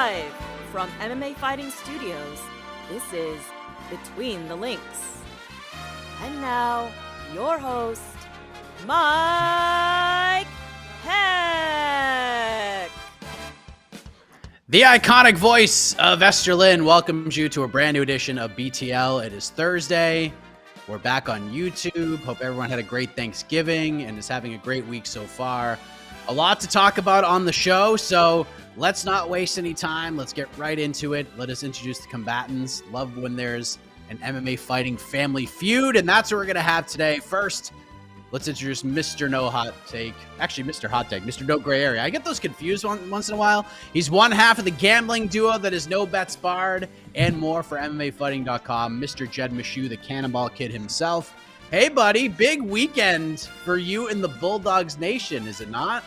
Live from MMA Fighting Studios, this is Between the Links. And now, your host, Mike Heck. The iconic voice of Esther Lynn welcomes you to a brand new edition of BTL. It is Thursday. We're back on YouTube. Hope everyone had a great Thanksgiving and is having a great week so far. A lot to talk about on the show, so let's not waste any time. Let's get right into it. Let us introduce the combatants. Love when there's an MMA fighting family feud, and that's what we're going to have today. First, let's introduce Mr. No Hot Take. Actually, Mr. Hot Take, Mr. No Gray Area. I get those confused once in a while. He's one half of the gambling duo that is No Bets Barred and more for MMAfighting.com. Mr. Jed Meshew, the Cannonball Kid himself. Hey, buddy, big weekend for you in the Bulldogs Nation, is it not?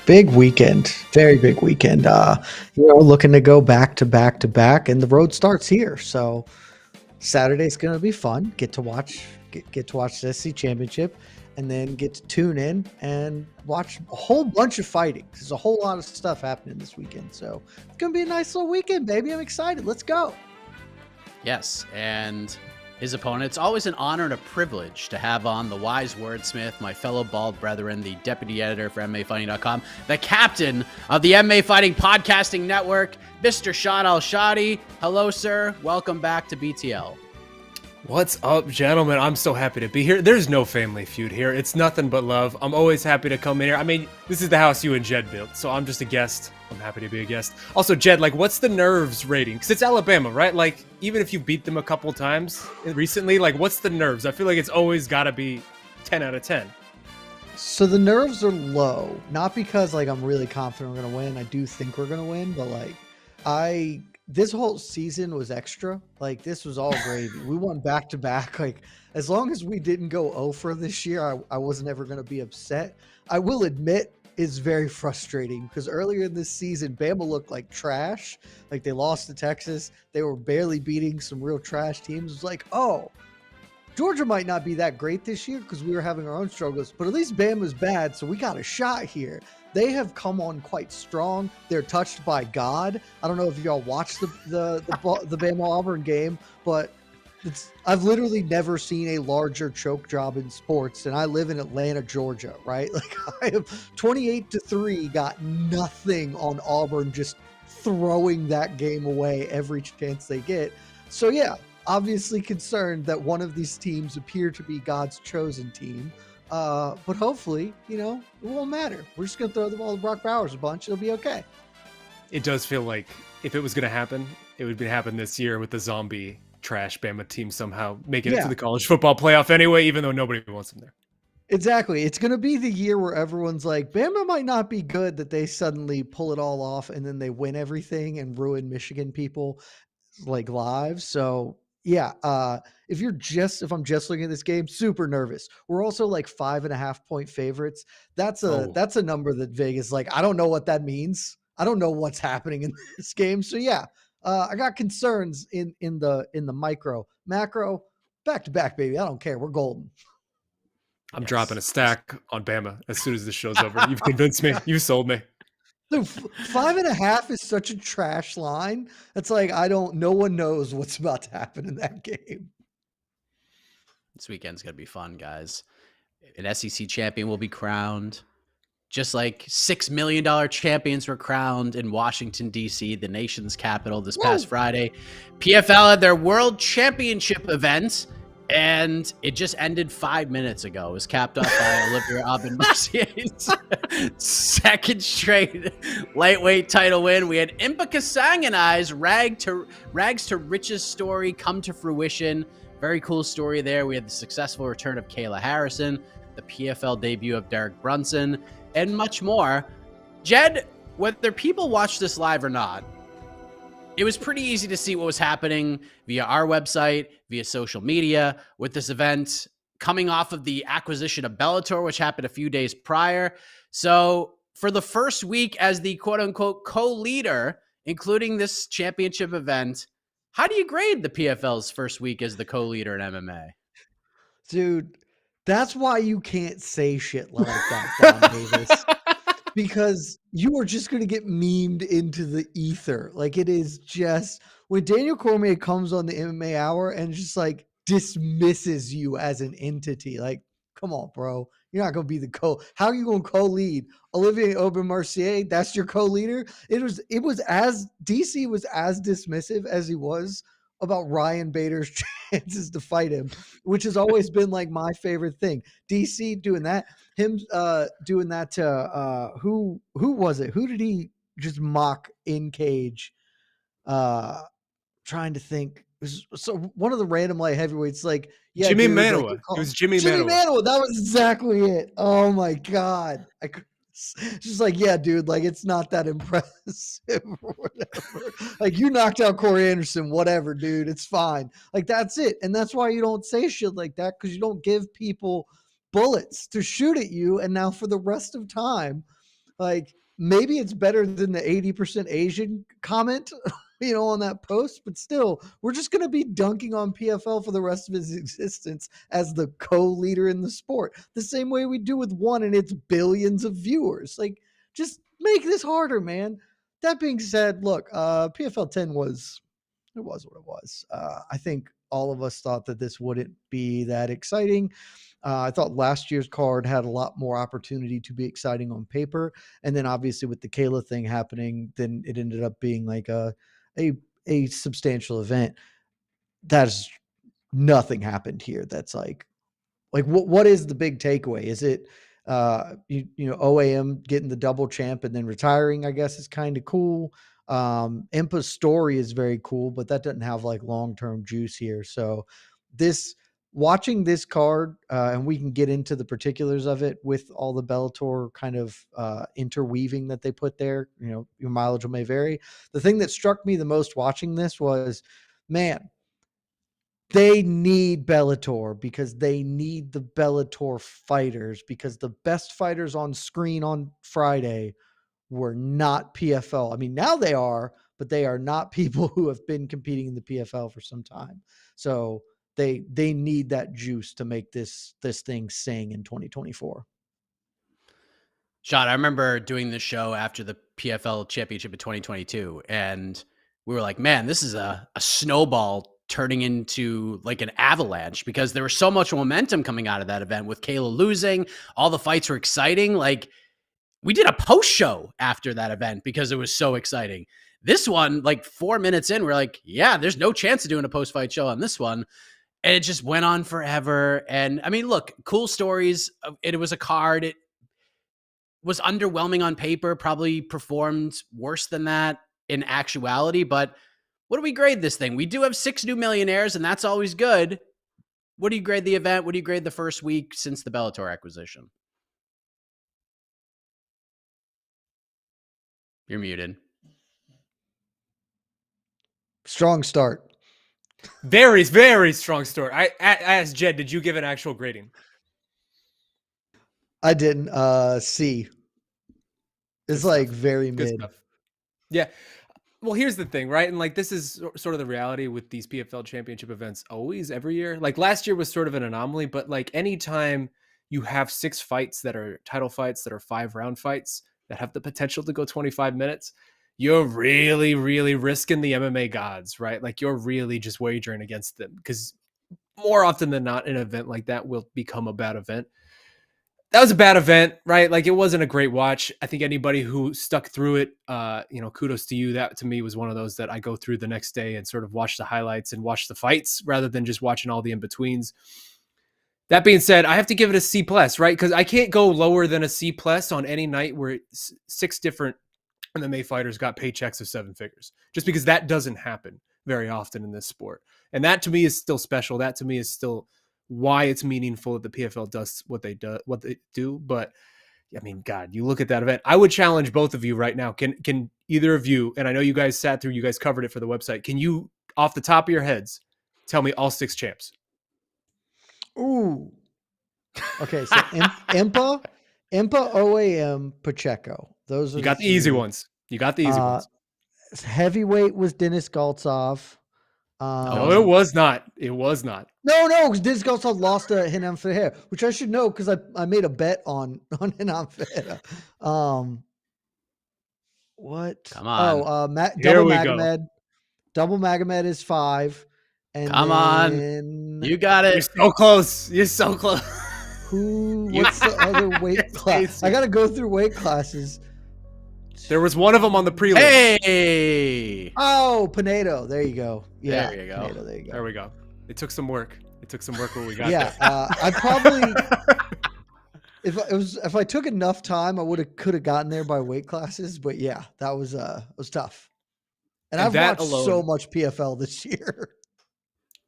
Big weekend, very big weekend. Looking to go back to back to back, and the road starts here. So Saturday's going to be fun. Get to watch the SC Championship, and then get to tune in and watch a whole bunch of fighting. There's a whole lot of stuff happening this weekend, so it's going to be a nice little weekend, baby. I'm excited. Let's go. Yes, and his opponent. It's always an honor and a privilege to have on the wise wordsmith, my fellow bald brethren, the deputy editor for MMAfighting.com, the captain of the MMA Fighting Podcasting Network, Mr. Shad Al-Shadi. Hello, sir. Welcome back to BTL. What's up, gentlemen? I'm so happy to be here. There's no family feud here. It's nothing but love. I'm always happy to come in here. I mean, this is the house you and Jed built, so I'm just a guest. I'm happy to be a guest. Also, Jed, what's the nerves rating? Because it's Alabama, right? Even if you beat them a couple times recently, what's the nerves? I feel like it's always got to be 10 out of 10. So the nerves are low, not because I'm really confident we're going to win. I do think we're going to win, but this whole season was extra. This was all gravy. We won back to back. As long as we didn't go 0 for this year, I wasn't ever going to be upset. I will admit it's very frustrating because earlier in this season, Bama looked like trash. They lost to Texas. They were barely beating some real trash teams. It was oh, Georgia might not be that great this year because we were having our own struggles, but at least Bama's bad, so we got a shot here. They have come on quite strong. They're touched by God. I don't know if y'all watched the Bama-Auburn game, but I've literally never seen a larger choke job in sports, and I live in Atlanta, Georgia, right? I have 28-3, got nothing on Auburn, just throwing that game away every chance they get. So yeah, obviously concerned that one of these teams appear to be God's chosen team. But hopefully, it won't matter. We're just going to throw the ball to Brock Bowers a bunch. It'll be okay. It does feel like if it was going to happen, it would happen this year with the zombie trash Bama team somehow making it to the college football playoff anyway, even though nobody wants them there. Exactly. It's going to be the year where everyone's Bama might not be good, that they suddenly pull it all off and then they win everything and ruin Michigan people lives. So yeah, if I'm just looking at this game, super nervous. We're also 5.5 point favorites. That's a number that Vegas I don't know what that means. I don't know what's happening in this game. So yeah, I got concerns in the macro, back to back, baby. I don't care. We're golden. I'm dropping a stack on Bama as soon as this show's over. You've convinced me. You sold me. Dude, 5.5 is such a trash line. It's no one knows what's about to happen in that game. This weekend's going to be fun, guys. An SEC champion will be crowned. Just like $6 million champions were crowned in Washington, D.C., the nation's capital, this past Friday. PFL had their World Championship event, and it just ended 5 minutes ago. It was capped off by Olivier Aubin-Mercier's second straight lightweight title win. We had Impa Kasanganai's rags to riches story come to fruition. Very cool story there. We had the successful return of Kayla Harrison, the PFL debut of Derek Brunson, and much more. Jed, whether people watch this live or not, it was pretty easy to see what was happening via our website, via social media, with this event coming off of the acquisition of Bellator, which happened a few days prior. So for the first week as the quote-unquote co-leader, including this championship event, how do you grade the PFL's first week as the co-leader in MMA? Dude, that's why you can't say shit like that, Don Davis. because you are just going to get memed into the ether. Like it is just when Daniel Cormier comes on the MMA Hour and just like dismisses you as an entity. Like, come on, bro. You're not going to be the How are you going to co-lead Olivier Aubin-Mercier? That's your co-leader. It was as DC was as dismissive as he was about Ryan Bader's chances to fight him, which has always been like my favorite thing. DC doing that, him doing that to who was it? Who did he just mock in cage? Trying to think. So one of the random light heavyweights, like Jimmy dude, Manuwa. like, It was Jimmy Manuwa. Manuwa. That was exactly it. Oh my god, just like dude, like it's not that impressive or whatever. Like you knocked out Corey Anderson, whatever, dude. It's fine. Like that's it, and that's why you don't say shit like that because you don't give people bullets to shoot at you. And now for the rest of time, like maybe it's better than the 80% Asian comment, on that post, but still, we're just going to be dunking on PFL for the rest of his existence as the co-leader in the sport. The same way we do with one and its billions of viewers. Like, just make this harder, man. That being said, look, PFL 10 was what it was. I think all of us thought that this wouldn't be that exciting. I thought last year's card had a lot more opportunity to be exciting on paper. And then obviously with the Kayla thing happening, then it ended up being like a substantial event. That's nothing happened here. That's like what is the big takeaway? Is it OAM getting the double champ and then retiring, I guess is kind of cool. Impa's story is very cool, but that doesn't have like long-term juice here. So watching this card, and we can get into the particulars of it with all the Bellator kind of interweaving that they put there. Your mileage may vary. The thing that struck me the most watching this was, man, they need Bellator because they need the Bellator fighters, because the best fighters on screen on Friday were not PFL. I mean, now they are, but they are not people who have been competing in the PFL for some time. So they need that juice to make this thing sing in 2024. Sean, I remember doing this show after the PFL championship in 2022, and we were like, man, this is a snowball turning into like an avalanche, because there was so much momentum coming out of that event with Kayla losing. All the fights were exciting. Like, we did a post show after that event because it was so exciting. This one, like 4 minutes in, we're like, yeah, there's no chance of doing a post fight show on this one. And it just went on forever. And I mean, look, cool stories. It was a card. It was underwhelming on paper, probably performed worse than that in actuality. But what do we grade this thing? We do have 6 new millionaires, and that's always good. What do you grade the event? What do you grade the first week since the Bellator acquisition? You're muted. Strong start. Very, very strong start. I asked Jed, did you give an actual grading? I didn't. C. It's like very Good mid. stuff. Yeah. Well, here's the thing, right? And like, this is sort of the reality with these PFL championship events always, every year. Like last year was sort of an anomaly, but like anytime you have 6 fights that are title fights, that are 5-round fights that have the potential to go 25 minutes, you're really, really risking the MMA gods, right? Like you're really just wagering against them, because more often than not, an event like that will become a bad event. That was a bad event, right? Like it wasn't a great watch. I think anybody who stuck through it, kudos to you. That to me was one of those that I go through the next day and sort of watch the highlights and watch the fights rather than just watching all the in-betweens. That being said, I have to give it a C+, right? Because I can't go lower than a C+ on any night where 6 different MMA fighters got paychecks of 7 figures, just because that doesn't happen very often in this sport. And that to me is still special. That to me is still why it's meaningful that the PFL does what they do. But I mean, God, you look at that event. I would challenge both of you right now. Can either of you, and I know you guys covered it for the website, can you, off the top of your heads, tell me all 6 champs? Ooh. Okay, so Impa, OAM, Pacheco. Those are You got the easy ones. You got the easy ones. Heavyweight was Denis Galtsov. No, it was not. It was not. No, because Diz also lost to Renan Ferreira, which I should know because I made a bet on Renan Ferreira. What? Come on. Here double we go. Magomed. Double Magomed is 5. And Come on. then You got You're it. so close. You're so close. what's the other weight class? I got to go through weight classes. There was one of them on the prelim. Hey. Oh, Pinedo. There you go. Yeah. There you go. Pinedo, there you go. There we go. It took some work. When we got Yeah. there. I probably, if I took enough time, I could have gotten there by weight classes. But yeah, that was tough. And I've watched so much PFL this year.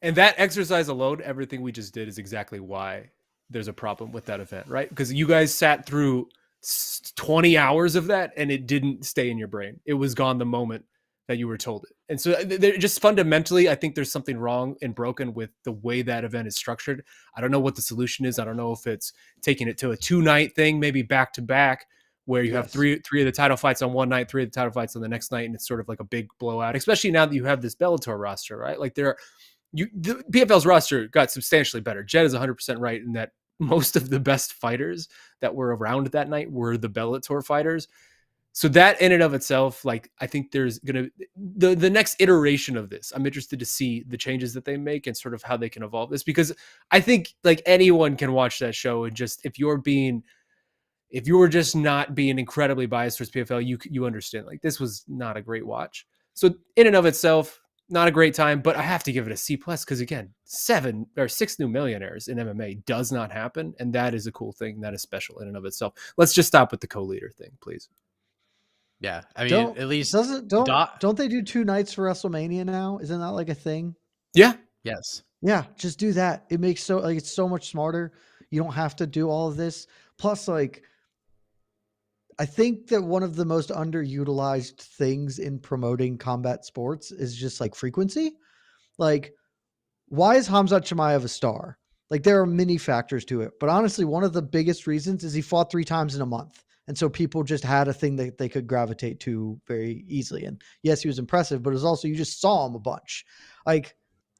And that exercise alone, everything we just did is exactly why there's a problem with that event, right? Because you guys sat through 20 hours of that and it didn't stay in your brain. It was gone the moment that you were told it. And so just fundamentally, I think there's something wrong and broken with the way that event is structured. I don't know what the solution is. I don't know if it's taking it to a 2-night thing, maybe back to back, where you have three of the title fights on one night, 3 of the title fights on the next night, and it's sort of like a big blowout, especially now that you have this Bellator roster, right? Like the PFL's roster got substantially better. Jed is 100% right in that most of the best fighters that were around that night were the Bellator fighters. So that in and of itself, like, I think there's going to, the next iteration of this, I'm interested to see the changes that they make and sort of how they can evolve this, because I think like anyone can watch that show and just, if you were just not being incredibly biased towards PFL, you understand like this was not a great watch. So in and of itself, not a great time, but I have to give it a C+, because again, 6 new millionaires in MMA does not happen. And that is a cool thing. That is special in and of itself. Let's just stop with the co-leader thing, please. Yeah. I mean, at least don't they do 2 nights for WrestleMania now? Isn't that like a thing? Yeah. Yes. Yeah. Just do that. It makes it's so much smarter. You don't have to do all of this. Plus, like, I think that one of the most underutilized things in promoting combat sports is just like frequency. Like, why is Khamzat Chimaev a star? Like, there are many factors to it, but honestly, one of the biggest reasons is he fought 3 times in a month. And so people just had a thing that they could gravitate to very easily. And yes, he was impressive, but it was also, you just saw him a bunch. Like,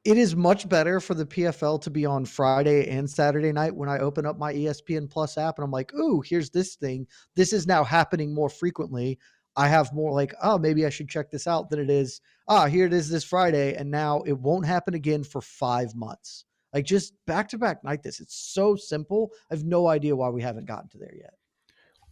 it is much better for the PFL to be on Friday and Saturday night when I open up my ESPN Plus app and I'm like, ooh, here's this thing. This is now happening more frequently. I have more like, oh, maybe I should check this out than it is, here it is this Friday. And now it won't happen again for 5 months. Like, just back-to-back night this. It's so simple. I have no idea why we haven't gotten to there yet.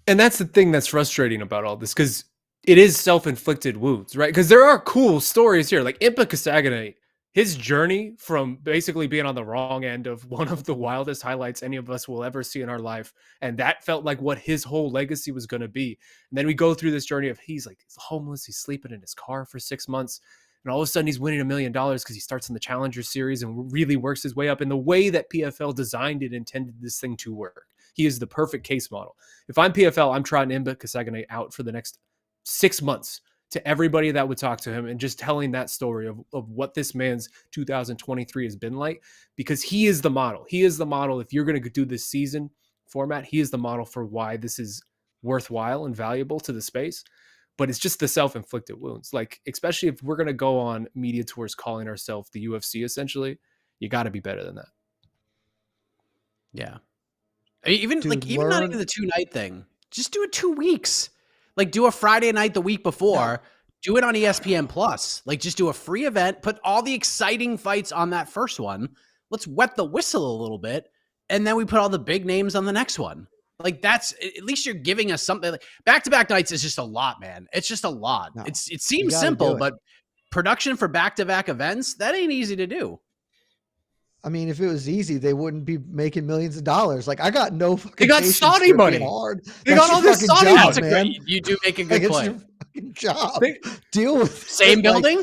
And that's the thing that's frustrating about all this, because it is self-inflicted wounds, right? Because there are cool stories here. Like Impa Kasaganate, his journey from basically being on the wrong end of one of the wildest highlights any of us will ever see in our life. And that felt like what his whole legacy was going to be. And then we go through this journey of he's homeless. He's sleeping in his car for 6 months. And all of a sudden he's winning $1 million because he starts in the Challenger Series and really works his way up in the way that PFL designed and intended this thing to work. He is the perfect case model. If I'm PFL, I'm trying Impa Kasaganate out for the next 6 months to everybody that would talk to him and just telling that story of what this man's 2023 has been like, because he is the model. He is the model. If you're going to do this season format, he is the model for why this is worthwhile and valuable to the space. But it's just the self-inflicted wounds. Like, especially if we're going to go on media tours calling ourselves the UFC, essentially, you got to be better than that. Yeah. Even not even the 2-night thing. Just do it 2 weeks. Like, do a Friday night the week before. Do it on ESPN Plus. Like, just do a free event. Put all the exciting fights on that first one. Let's wet the whistle a little bit, and then we put all the big names on the next one. Like, that's at least you're giving us something. Like, back-to-back nights is just a lot, man. It's just a lot. No, it seems simple, but production for back-to-back events, that ain't easy to do. I mean, if it was easy, they wouldn't be making millions of dollars. Like, I got no fucking. They got Saudi money. Hard. They got all this Saudi job, man. You do make a good point. Your fucking job. Deal with same building.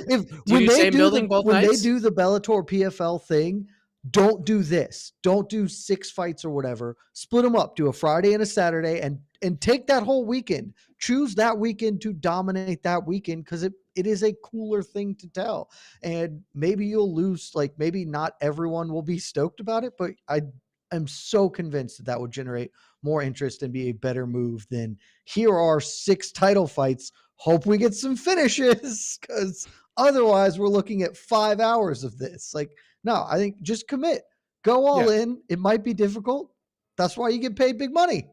When they do the Bellator PFL thing, don't do this. Don't do 6 fights or whatever. Split them up. Do a Friday and a Saturday, and take that whole weekend. Choose that weekend to dominate that weekend, because it is a cooler thing to tell. And maybe you'll lose, like, maybe not everyone will be stoked about it, but I am so convinced that would generate more interest and be a better move than here are 6 title fights. Hope we get some finishes, because otherwise we're looking at 5 hours of this. Like, no, I think just commit. Go all in. It might be difficult. That's why you get paid big money.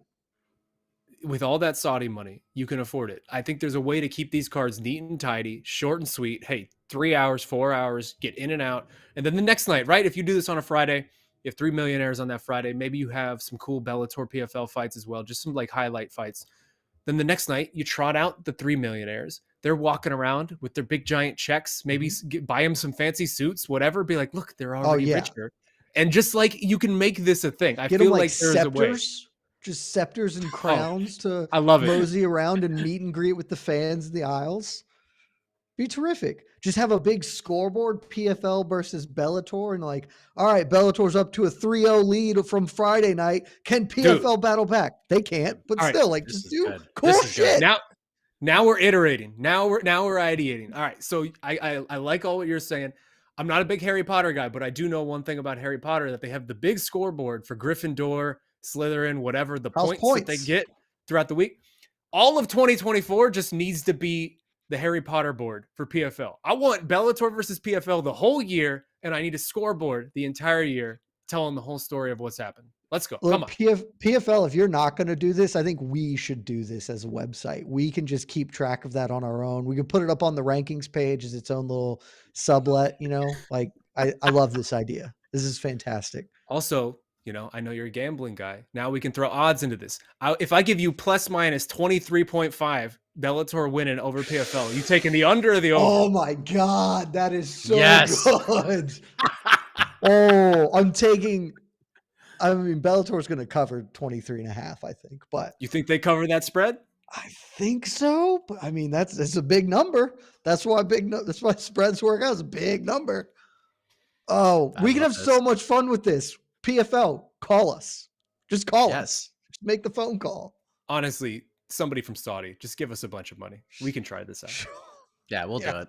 With all that Saudi money, you can afford it. I think there's a way to keep these cards neat and tidy, short and sweet. Hey, 3 hours, 4 hours, get in and out. And then the next night, right? If you do this on a Friday, you have 3 millionaires on that Friday. Maybe you have some cool Bellator PFL fights as well, just some like highlight fights. Then the next night, you trot out the 3 millionaires. They're walking around with their big giant checks. Maybe buy them some fancy suits, whatever. Be like, look, they're already richer. And just like you can make this a thing. I feel like there's a way. Just scepters and crowns to I love it. Mosey around and meet and greet with the fans in the aisles. Be terrific. Just have a big scoreboard, PFL versus Bellator, and like, all right, Bellator's up to a 3-0 lead from Friday night. Can PFL battle back? They can't, but all still, right, like, just do cool shit. Now we're iterating. Now we're ideating. All right, so I like all what you're saying. I'm not a big Harry Potter guy, but I do know one thing about Harry Potter, that they have the big scoreboard for Gryffindor, Slytherin, whatever the points that they get throughout the week. All of 2024 just needs to be the Harry Potter board for PFL. I want Bellator versus PFL the whole year, and I need a scoreboard the entire year telling the whole story of what's happened. Let's go. Look, come on. PFL, if you're not going to do this, I think we should do this as a website. We can just keep track of that on our own. We can put it up on the rankings page as its own little sublet, like I love this idea. This is fantastic. Also, I know you're a gambling guy. Now we can throw odds into this. If I give you plus minus 23.5 Bellator winning over PFL, you taking the under or the over? Oh my God. That is so good. I'm taking, Bellator's going to cover 23.5, I think, but you think they cover that spread? I think so. But that's a big number. That's why spreads work out. It's a big number. Oh, we can have so much fun with this. PFL, call us. Just call us. Just make the phone call. Honestly, somebody from Saudi, just give us a bunch of money. We can try this out. Yeah, we'll do it.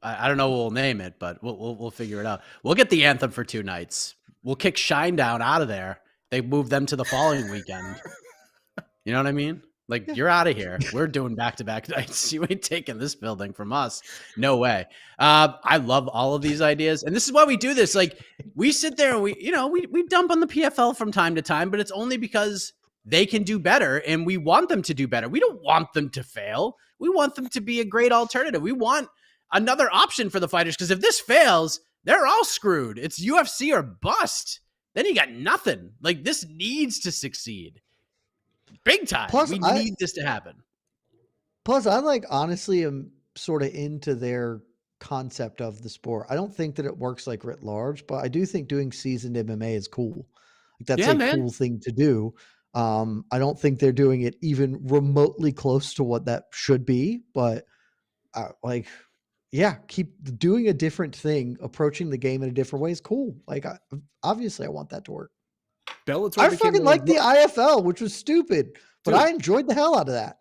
I don't know what we'll name it, but we'll figure it out. We'll get the anthem for 2 nights. We'll kick Shinedown out of there. They move them to the following weekend. You know what I mean? Like, you're out of here. We're doing back-to-back nights. You ain't taking this building from us. No way. I love all of these ideas. And this is why we do this. Like, we sit there and we dump on the PFL from time to time, but it's only because they can do better and we want them to do better. We don't want them to fail. We want them to be a great alternative. We want another option for the fighters, because if this fails, they're all screwed. It's UFC or bust. Then you got nothing. Like, this needs to succeed. Big time. Plus, we need this to happen. Plus, I honestly am sort of into their concept of the sport. I don't think that it works like writ large, but I do think doing seasoned MMA is cool. Like, that's cool thing to do. I don't think they're doing it even remotely close to what that should be, but keep doing a different thing, approaching the game in a different way is cool. Like, obviously I want that to work. Bellator I fucking liked the IFL, which was stupid, but I enjoyed the hell out of that.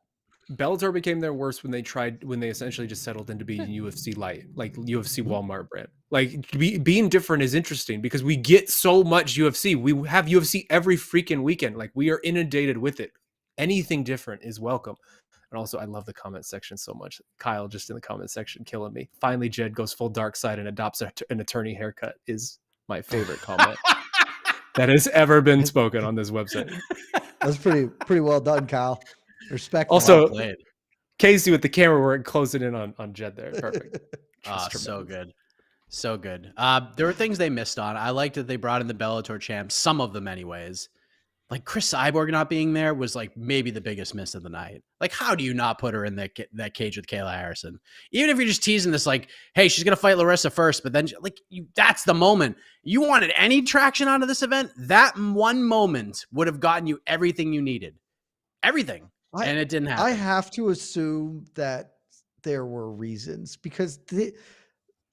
Bellator became their worst when they essentially just settled into being UFC light, like UFC Walmart brand. Like, being different is interesting because we get so much UFC. We have UFC every freaking weekend. Like, we are inundated with it. Anything different is welcome. And also, I love the comment section so much. Kyle just in the comment section killing me. Finally, Jed goes full dark side and adopts an attorney haircut is my favorite comment that has ever been spoken on this website. That's pretty well done, Kyle. Respect. Also, Casey with the camera work closing in on Jed there. Perfect. So good. So good. There were things they missed on. I liked that they brought in the Bellator champs, some of them anyways. Like, Chris Cyborg not being there was like maybe the biggest miss of the night. Like, how do you not put her in that cage with Kayla Harrison? Even if you're just teasing this, like, hey, she's going to fight Larissa first, but then that's the moment. You wanted any traction out of this event? That one moment would have gotten you everything you needed. Everything. And it didn't happen. I have to assume that there were reasons, because the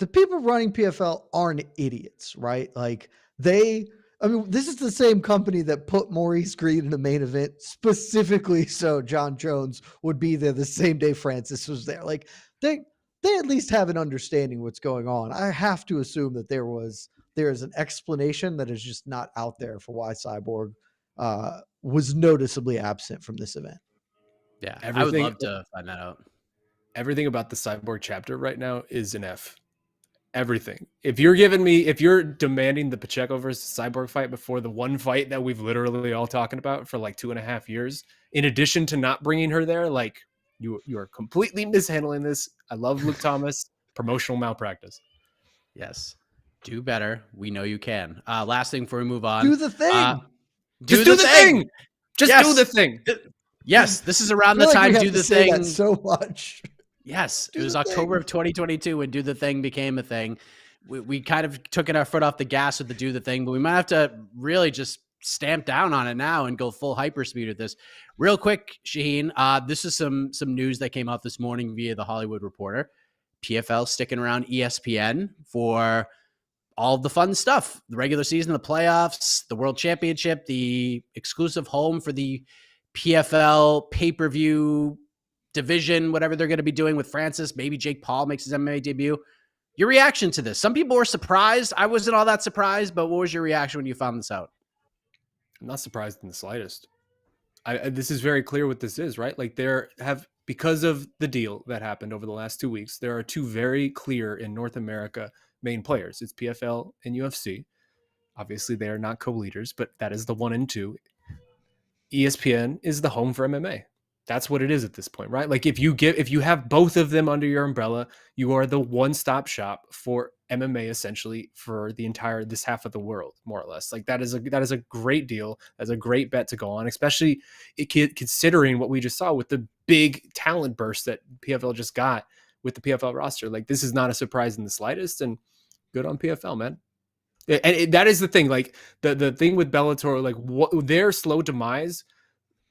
people running PFL aren't idiots, right? Like, this is the same company that put Maurice Greene in the main event specifically so John Jones would be there the same day Francis was there. Like, they at least have an understanding what's going on. I have to assume that there is an explanation that is just not out there for why Cyborg was noticeably absent from this event. Yeah, I would Everything, love to find that out. everything about the Cyborg chapter right now is an F. Everything. If you're demanding the Pacheco versus Cyborg fight before the one fight that we've literally all talking about for like 2.5 years, in addition to not bringing her there, like you are completely mishandling this. I love Luke Thomas. Promotional malpractice. Yes. Do better. We know you can. Last thing before we move on. Do the thing. Just do the thing. Just Yes. do the thing. Yes, this is around I the feel like time we have Do to the say Thing. that so much. Yes, Do it was the October thing. of 2022 when Do the Thing became a thing. We kind of took our foot off the gas with the Do the Thing, but we might have to really just stamp down on it now and go full hyperspeed with this. Real quick, Shaheen, this is some news that came out this morning via the Hollywood Reporter. PFL sticking around ESPN for all of the fun stuff, the regular season, the playoffs, the World Championship, the exclusive home for the PFL pay-per-view division, whatever they're going to be doing with Francis. Maybe Jake Paul makes his MMA debut. Your reaction to this? Some people were surprised. I wasn't all that surprised, but what was your reaction when you found this out? I'm not surprised in the slightest. This is very clear what this is, right? Like because of the deal that happened over the last 2 weeks, there are two very clear in North America main players. It's PFL and UFC. Obviously, they are not co-leaders, but that is the 1 and 2. ESPN is the home for MMA. That's what it is at this point, right? Like if you have both of them under your umbrella, you are the one-stop shop for MMA essentially for this half of the world, more or less. Like that is a great deal. That's a great bet to go on, especially considering what we just saw with the big talent burst that PFL just got with the PFL roster. Like this is not a surprise in the slightest, and good on PFL, man. And that is the thing. Like the thing with Bellator, like their slow demise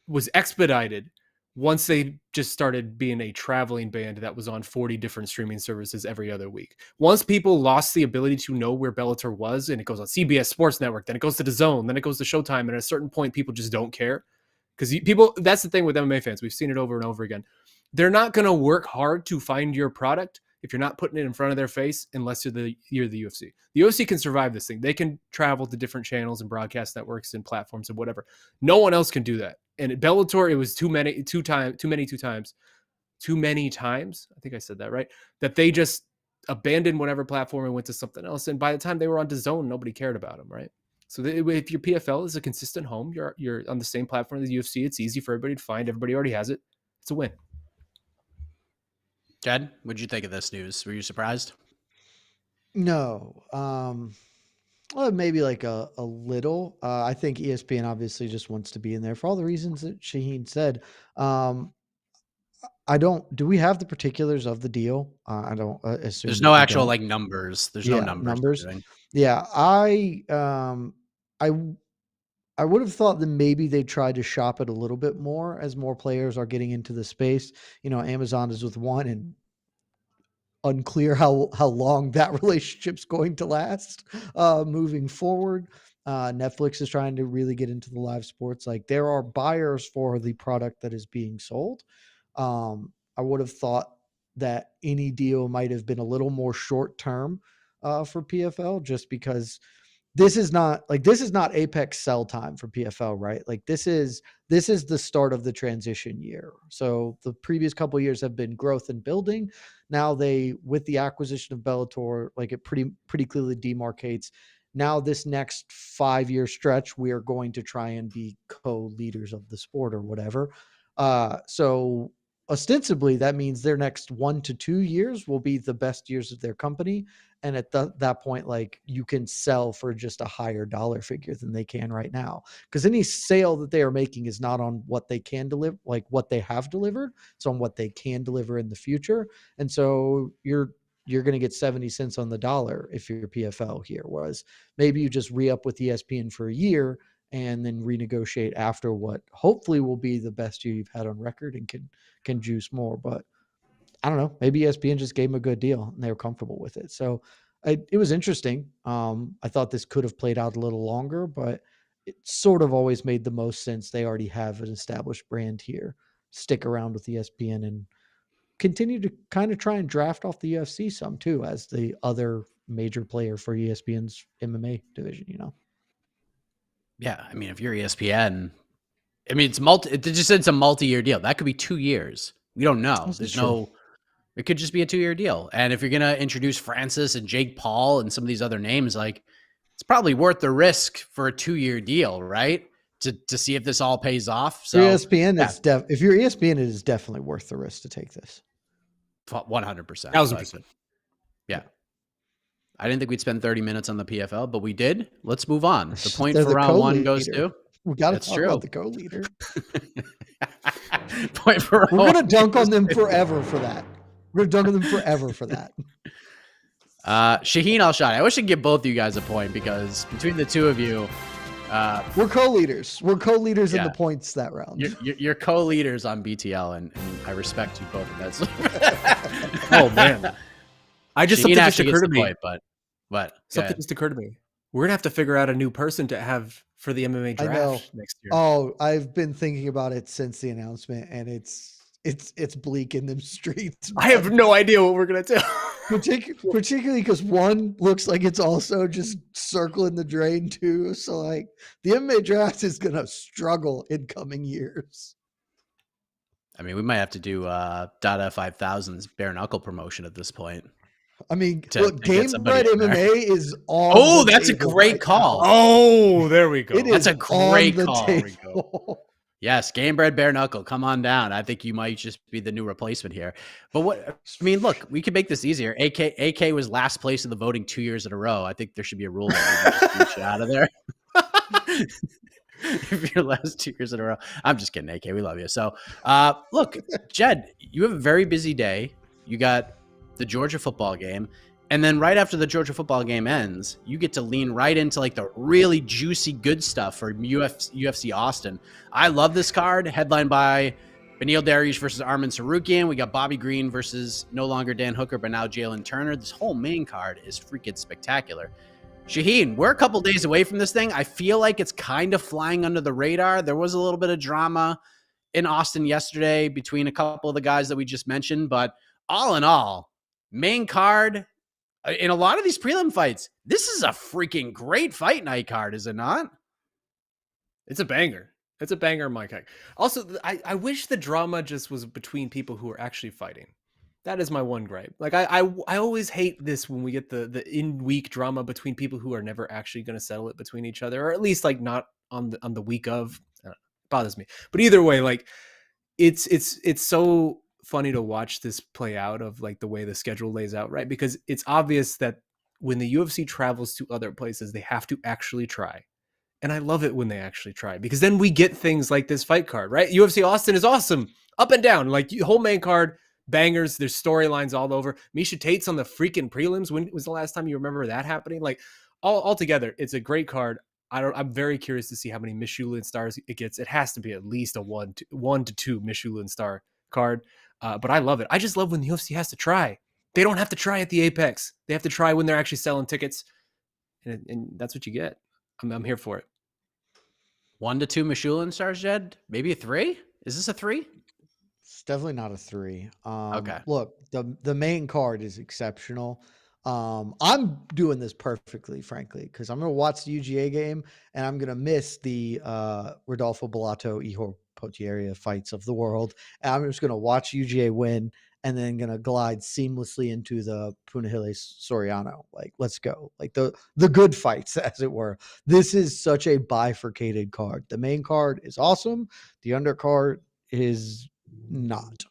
was expedited once they just started being a traveling band that was on 40 different streaming services every other week. Once people lost the ability to know where Bellator was, and it goes on CBS Sports Network, then it goes to DAZN, then it goes to Showtime, and at a certain point, people just don't care. Because that's the thing with MMA fans. We've seen it over and over again. They're not going to work hard to find your product if you're not putting it in front of their face, unless you're the UFC. The UFC can survive this thing. They can travel to different channels and broadcast networks and platforms and whatever. No one else can do that. And at Bellator, it was too many times. I think I said that right. That they just abandoned whatever platform and went to something else. And by the time they were on DAZN, nobody cared about them, right? So if your PFL is a consistent home, you're on the same platform as the UFC. It's easy for everybody to find. Everybody already has it. It's a win. Jed, what did you think of this news? Were you surprised? No. Well, maybe like a little. I think ESPN obviously just wants to be in there for all the reasons that Shaheen said. I don't. Do we have the particulars of the deal? I don't assume There's that no we actual don't. like numbers. There's no numbers. Yeah, I would have thought that maybe they tried to shop it a little bit more as more players are getting into the space. You know, Amazon is with one, and unclear how long that relationship's going to last moving forward. Netflix is trying to really get into the live sports. Like there are buyers for the product that is being sold. I would have thought that any deal might have been a little more short term for PFL, just because this is not apex sell time for PFL, right? Like this is the start of the transition year. So the previous couple of years have been growth and building. Now with the acquisition of Bellator, like it pretty clearly demarcates. Now this next 5-year stretch, we are going to try and be co-leaders of the sport or whatever. So ostensibly that means their next 1 to 2 years will be the best years of their company. And at that point, like you can sell for just a higher dollar figure than they can right now, because any sale that they are making is not on what they can deliver, like what they have delivered. It's on what they can deliver in the future. And so you're going to get 70 cents on the dollar if you're PFL here. Whereas maybe you just re-up with ESPN for a year and then renegotiate after what hopefully will be the best year you've had on record and can juice more. But I don't know, maybe ESPN just gave them a good deal and they were comfortable with it. So it was interesting. I thought this could have played out a little longer, but it sort of always made the most sense. They already have an established brand here. Stick around with ESPN and continue to kind of try and draft off the UFC some too, as the other major player for ESPN's MMA division, you know? Yeah. I mean, if you're ESPN, I mean, it just said it's a multi-year deal. That could be 2 years. We don't know. It could just be a 2-year deal. And if you're going to introduce Francis and Jake Paul and some of these other names, like, it's probably worth the risk for a 2-year deal, right? To see if this all pays off. So ESPN if you're ESPN, it is definitely worth the risk to take this. 100%. 1,000%. Yeah. I didn't think we'd spend 30 minutes on the PFL, but we did. Let's move on. The point for round one goes to. We got to talk about the co-leader. Point for We're going to dunk on them forever for that. We're going to dunk on them forever for that. Shaheen Al-Shadi. I wish I'd give both of you guys a point because between the two of you, we're co-leaders. We're co-leaders in the points that round. You're co-leaders on BTL, and I respect you both. That's oh man, something just occurred to me. Point, but something just occurred to me. We're gonna have to figure out a new person to have for the MMA draft next year. Oh, I've been thinking about it since the announcement, and it's bleak in them streets. I have no idea what we're gonna do. Particularly because one looks like it's also just circling the drain too. So like the MMA draft is gonna struggle in coming years. I mean, we might have to do Dada 5000's bare knuckle promotion at this point. I mean, look, Game Bread MMA is on. Oh, that's a great call. Oh, there we go. That's a great call. Yes, Game Bread bare knuckle. Come on down. I think you might just be the new replacement here. But look, we could make this easier. AK was last place in the voting 2 years in a row. I think there should be a rule that we just reach out of there. If you're last 2 years in a row. I'm just kidding, AK. We love you. So, look, Jed, you have a very busy day. You got the Georgia football game. And then right after the Georgia football game ends, you get to lean right into like the really juicy good stuff for UFC Austin. I love this card, headlined by Beneil Dariush versus Arman Tsarukyan. We got Bobby Green versus no longer Dan Hooker, but now Jalin Turner. This whole main card is freaking spectacular. Shaheen, we're a couple days away from this thing. I feel like it's kind of flying under the radar. There was a little bit of drama in Austin yesterday between a couple of the guys that we just mentioned, but all in all, main card, in a lot of these prelim fights, this is a freaking great fight night card, is it not? It's a banger. It's a banger, Mike. Also, I wish the drama just was between people who are actually fighting. That is my one gripe. Like I always hate this when we get the in-week drama between people who are never actually going to settle it between each other, or at least like not on the week of. It bothers me. But either way, like it's so funny to watch this play out of like the way the schedule lays out, right? Because it's obvious that when the UFC travels to other places, they have to actually try. And I love it when they actually try, because then we get things like this fight card, right? UFC Austin is awesome, up and down, like whole main card, bangers. There's storylines all over. Miesha Tate's on the freaking prelims. When was the last time you remember that happening? Like all together, it's a great card. I'm very curious to see how many Michelin stars it gets. It has to be at least a 1 to 2 Michelin star card. But I love it. I just love when the UFC has to try. They don't have to try at the Apex. They have to try when they're actually selling tickets. And that's what you get. I'm here for it. 1 to 2 Michelin stars, Jed? Maybe a 3? Is this a 3? It's definitely not a 3. Okay. Look, the main card is exceptional. I'm doing this perfectly, frankly, because I'm going to watch the UGA game and I'm going to miss the Rodolfo Bellato, Ihor Potieria fights of the world. And I'm just going to watch UGA win and then going to glide seamlessly into the Punahele Soriano. Like, let's go. Like the good fights, as it were. This is such a bifurcated card. The main card is awesome. The undercard is not.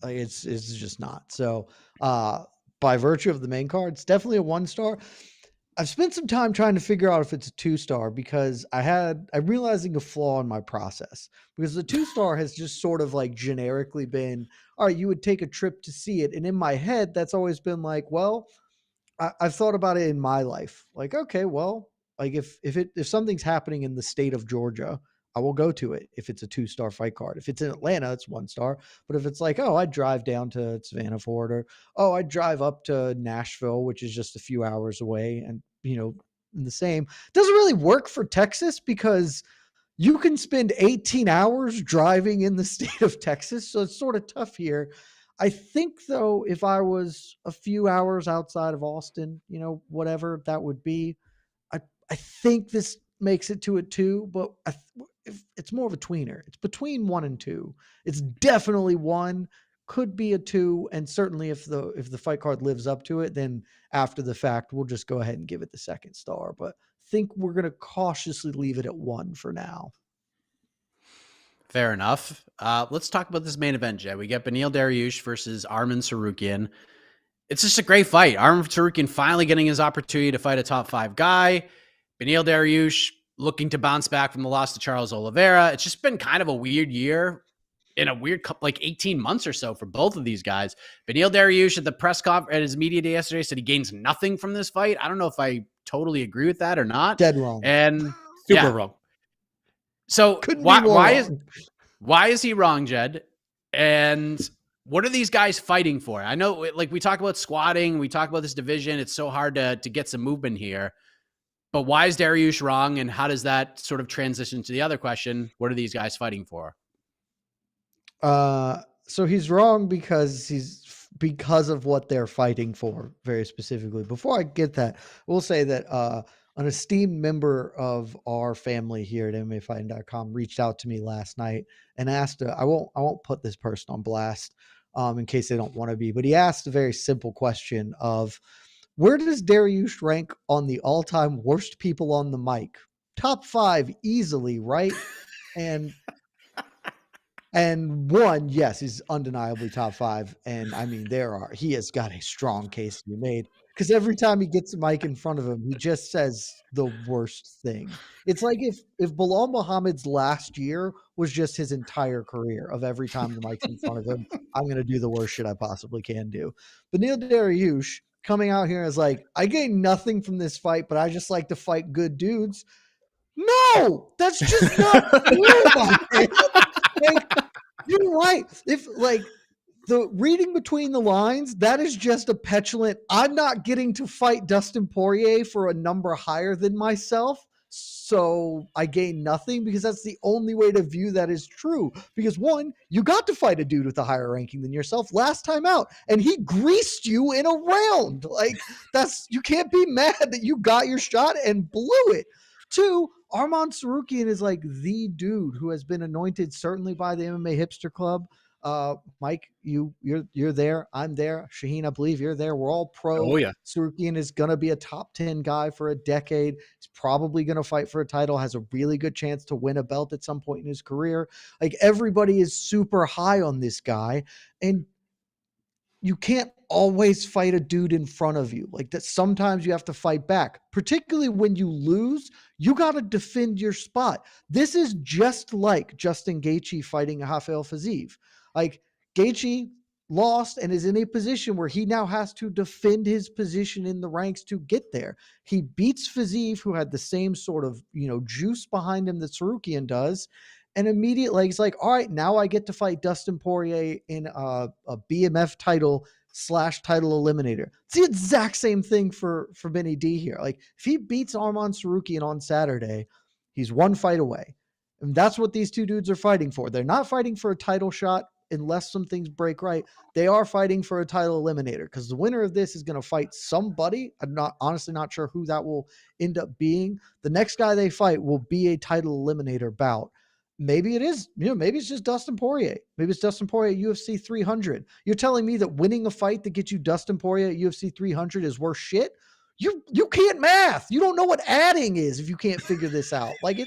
Like, it's just not. So, by virtue of the main card, it's definitely a 1-star. I've spent some time trying to figure out if it's a 2-star because I'm realizing a flaw in my process, because the 2-star has just sort of like generically been, all right, you would take a trip to see it. And in my head, that's always been like, well, I've thought about it in my life. Like, okay, well, like if something's happening in the state of Georgia, I will go to it if it's a 2-star fight card. If it's in Atlanta, it's 1-star. But if it's like, oh, I drive down to Savannah, Ford, or oh, I drive up to Nashville, which is just a few hours away, and in the same, doesn't really work for Texas because you can spend 18 hours driving in the state of Texas. So it's sort of tough here. I think though, if I was a few hours outside of Austin, whatever that would be, I think this makes it to a 2, but it's more of a tweener. It's between 1 and 2. It's definitely 1, could be a 2, and certainly if the fight card lives up to it, then after the fact we'll just go ahead and give it the second star. But think we're going to cautiously leave it at 1 for now. Fair enough. Let's talk about this main event, Jay. We get Beneil Dariush versus Arman Tsarukyan. It's just a great fight. Arman Tsarukyan finally getting his opportunity to fight a top 5 guy. Beneil Dariush looking to bounce back from the loss to Charles Oliveira. It's just been kind of a weird year, in a weird couple, like 18 months or so for both of these guys. Beneil Dariush at the press conference at his media day yesterday said he gains nothing from this fight. I don't know if I totally agree with that or not. Dead wrong. And Super wrong. So Couldn't why be more wrong. why is he wrong, Jed? And what are these guys fighting for? I know, like, we talk about squatting, we talk about this division. It's so hard to get some movement here. But why is Dariush wrong, and how does that sort of transition to the other question? What are these guys fighting for? So he's wrong because of what they're fighting for, very specifically. Before I get that, we'll say that an esteemed member of our family here at MMAfighting.com reached out to me last night and asked, I won't put this person on blast in case they don't want to be, but he asked a very simple question of, where does Dariush rank on the all-time worst people on the mic? Top 5 easily, right? And 1, yes, he's undeniably top 5. And I mean, he has got a strong case to be made, because every time he gets a mic in front of him, he just says the worst thing. It's like if Bilal Muhammad's last year was just his entire career of every time the mic's in front of him, I'm going to do the worst shit I possibly can do. Beneil Dariush coming out here is like, I gain nothing from this fight, but I just like to fight good dudes. No, that's just not true, my man. Like, you're right. If, like, the reading between the lines, that is just a petulant, I'm not getting to fight Dustin Poirier for a number higher than myself, so I gain nothing, because that's the only way to view that is true. Because 1, you got to fight a dude with a higher ranking than yourself last time out, and he greased you in a round. Like, you can't be mad that you got your shot and blew it. 2, Arman Tsarukyan is like the dude who has been anointed, certainly by the MMA Hipster Club. Mike, you're there. I'm there. Shaheen, I believe you're there. We're all pro. Oh, yeah. Tsarukyan is going to be a top 10 guy for a decade. He's probably going to fight for a title, has a really good chance to win a belt at some point in his career. Like, everybody is super high on this guy, and you can't always fight a dude in front of you. Like, that sometimes you have to fight back, particularly when you lose. You got to defend your spot. This is just like Justin Gaethje fighting Rafael Fiziev. Like, Gaethje lost and is in a position where he now has to defend his position in the ranks to get there. He beats Fiziev, who had the same sort of, juice behind him that Tsarukyan does. And immediately he's like, all right, now I get to fight Dustin Poirier in a BMF title /title eliminator. It's the exact same thing for Benny D here. Like, if he beats Arman Tsarukyan on Saturday, he's 1 fight away. And that's what these two dudes are fighting for. They're not fighting for a title shot unless some things break right. They are fighting for a title eliminator, because the winner of this is going to fight somebody. I'm honestly not sure who that will end up being. The next guy they fight will be a title eliminator bout. Maybe it is, maybe it's just Dustin Poirier. Maybe it's Dustin Poirier at UFC 300. You're telling me that winning a fight that gets you Dustin Poirier at UFC 300 is worth shit? You can't math. You don't know what adding is if you can't figure this out. Like,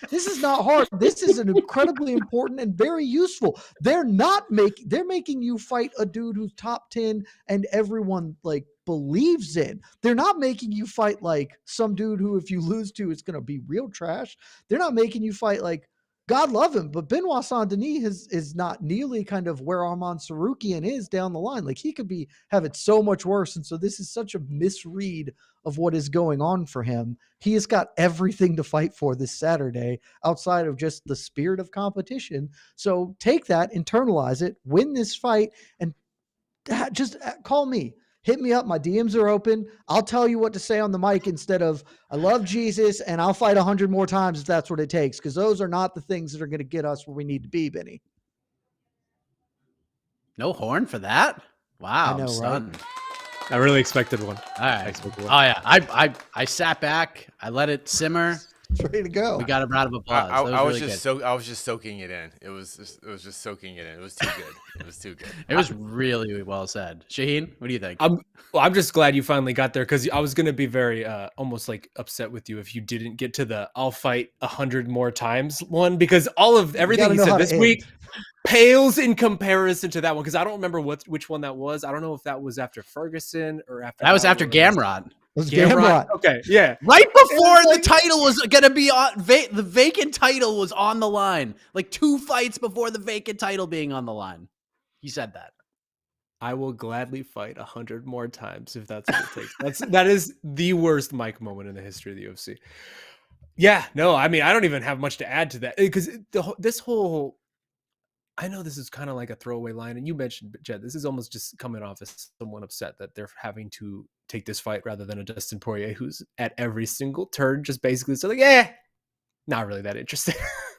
this is not hard. This is an incredibly important and very useful. They're making you fight a dude who's top 10 and everyone like believes in. They're not making you fight like some dude who, if you lose to, it's going to be real trash. They're not making you fight like, God love him, but Benoit Saint-Denis is not nearly kind of where Arman Tsarukyan is down the line. Like, he could have it so much worse. And so this is such a misread of what is going on for him. He has got everything to fight for this Saturday outside of just the spirit of competition. So take that, internalize it, win this fight, and just call me. Hit me up. My DMs are open. I'll tell you what to say on the mic instead of, I love Jesus and I'll fight 100 more times if that's what it takes. Because those are not the things that are going to get us where we need to be, Benny. No horn for that? Wow, I know, I'm stunned. right? I really expected one. All right. Oh yeah, I sat back. I let it simmer. It's ready to go. We got a round of applause. I That was really just good. I was just soaking it in. It was just soaking it in. It was too good. It was too good. It was really well said. Shaheen, what do you think? I'm just glad you finally got there, because I was going to be very almost like upset with you if you didn't get to the "I'll fight 100 more times" one, because all of everything you said this week pales in comparison to that one, because I don't remember which one that was. I don't know if that was after Ferguson or after That was after Gamrot. It was Gamrot. Okay, yeah. Right before the title was going to be on, the vacant title was on the line. Like 2 fights before the vacant title being on the line. He said that. I will gladly fight 100 more times if that's what it takes. That is the worst Mike moment in the history of the UFC. Yeah, no, I mean, I don't even have much to add to that, because this whole, I know this is kind of like a throwaway line, and you mentioned, Jed, this is almost just coming off as someone upset that they're having to take this fight rather than a Dustin Poirier who's at every single turn just basically saying, like, not really that interesting.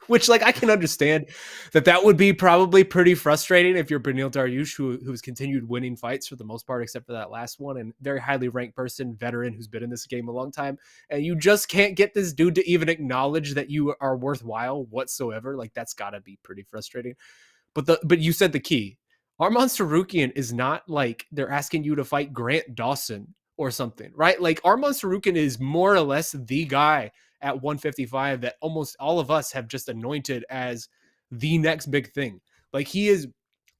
Which, like, I can understand that would be probably pretty frustrating if you're Beneil Dariush, who's continued winning fights for the most part, except for that last one, and very highly ranked person, veteran, who's been in this game a long time, and you just can't get this dude to even acknowledge that you are worthwhile whatsoever. Like, that's got to be pretty frustrating. But you said the key. Arman Tsarukyan is not like they're asking you to fight Grant Dawson or something, right? Like, Arman Tsarukyan is more or less the guy at 155 that almost all of us have just anointed as the next big thing. Like, he is,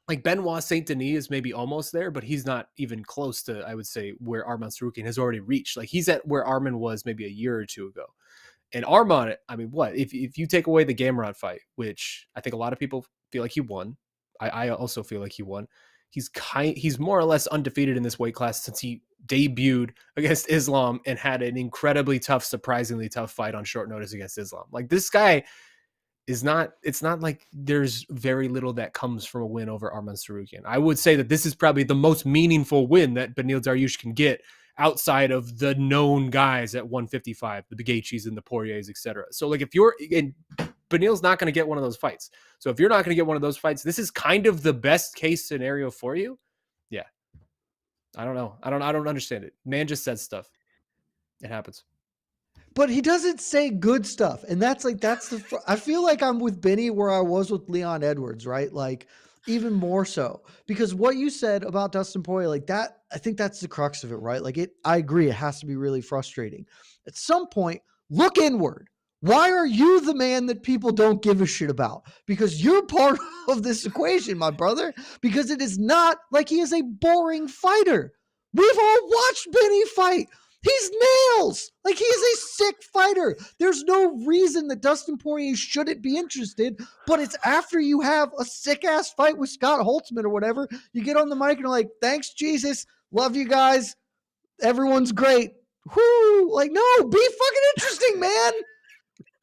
like, Benoit Saint Denis is maybe almost there, but he's not even close to, I would say, where Arman Tsarukyan has already reached. Like, he's at where Arman was maybe a year or two ago. And Arman, I mean, what? If you take away the Gamrot fight, which I think a lot of people feel like he won, I also feel like he won. He's more or less undefeated in this weight class since he debuted against Islam and had an incredibly tough, surprisingly tough fight on short notice against Islam. Like, this guy is not, it's not like there's very little that comes from a win over Arman Tsarukyan. I would say that this is probably the most meaningful win that Beneil Dariush can get outside of the known guys at 155, the Gaethjes and the Poiriers, etc. So, like, if you're in, Beneil's not going to get one of those fights. So if you're not going to get one of those fights, this is kind of the best case scenario for you. Yeah. I don't know. I don't understand it. Man just says stuff. It happens. But he doesn't say good stuff. And that's I feel like I'm with Benny where I was with Leon Edwards, right? Like, even more so, because what you said about Dustin Poirier, like that, I think that's the crux of it, right? Like, I agree. It has to be really frustrating. At some point, look inward. Why are you the man that people don't give a shit about? Because you're part of this equation, my brother. Because it is not like he is a boring fighter. We've all watched Benny fight. He's nails. Like, he is a sick fighter. There's no reason that Dustin Poirier shouldn't be interested, but it's after you have a sick-ass fight with Scott Holtzman or whatever, you get on the mic and you're like, thanks, Jesus. Love you guys. Everyone's great. Whoo! Like, no, be fucking interesting, man.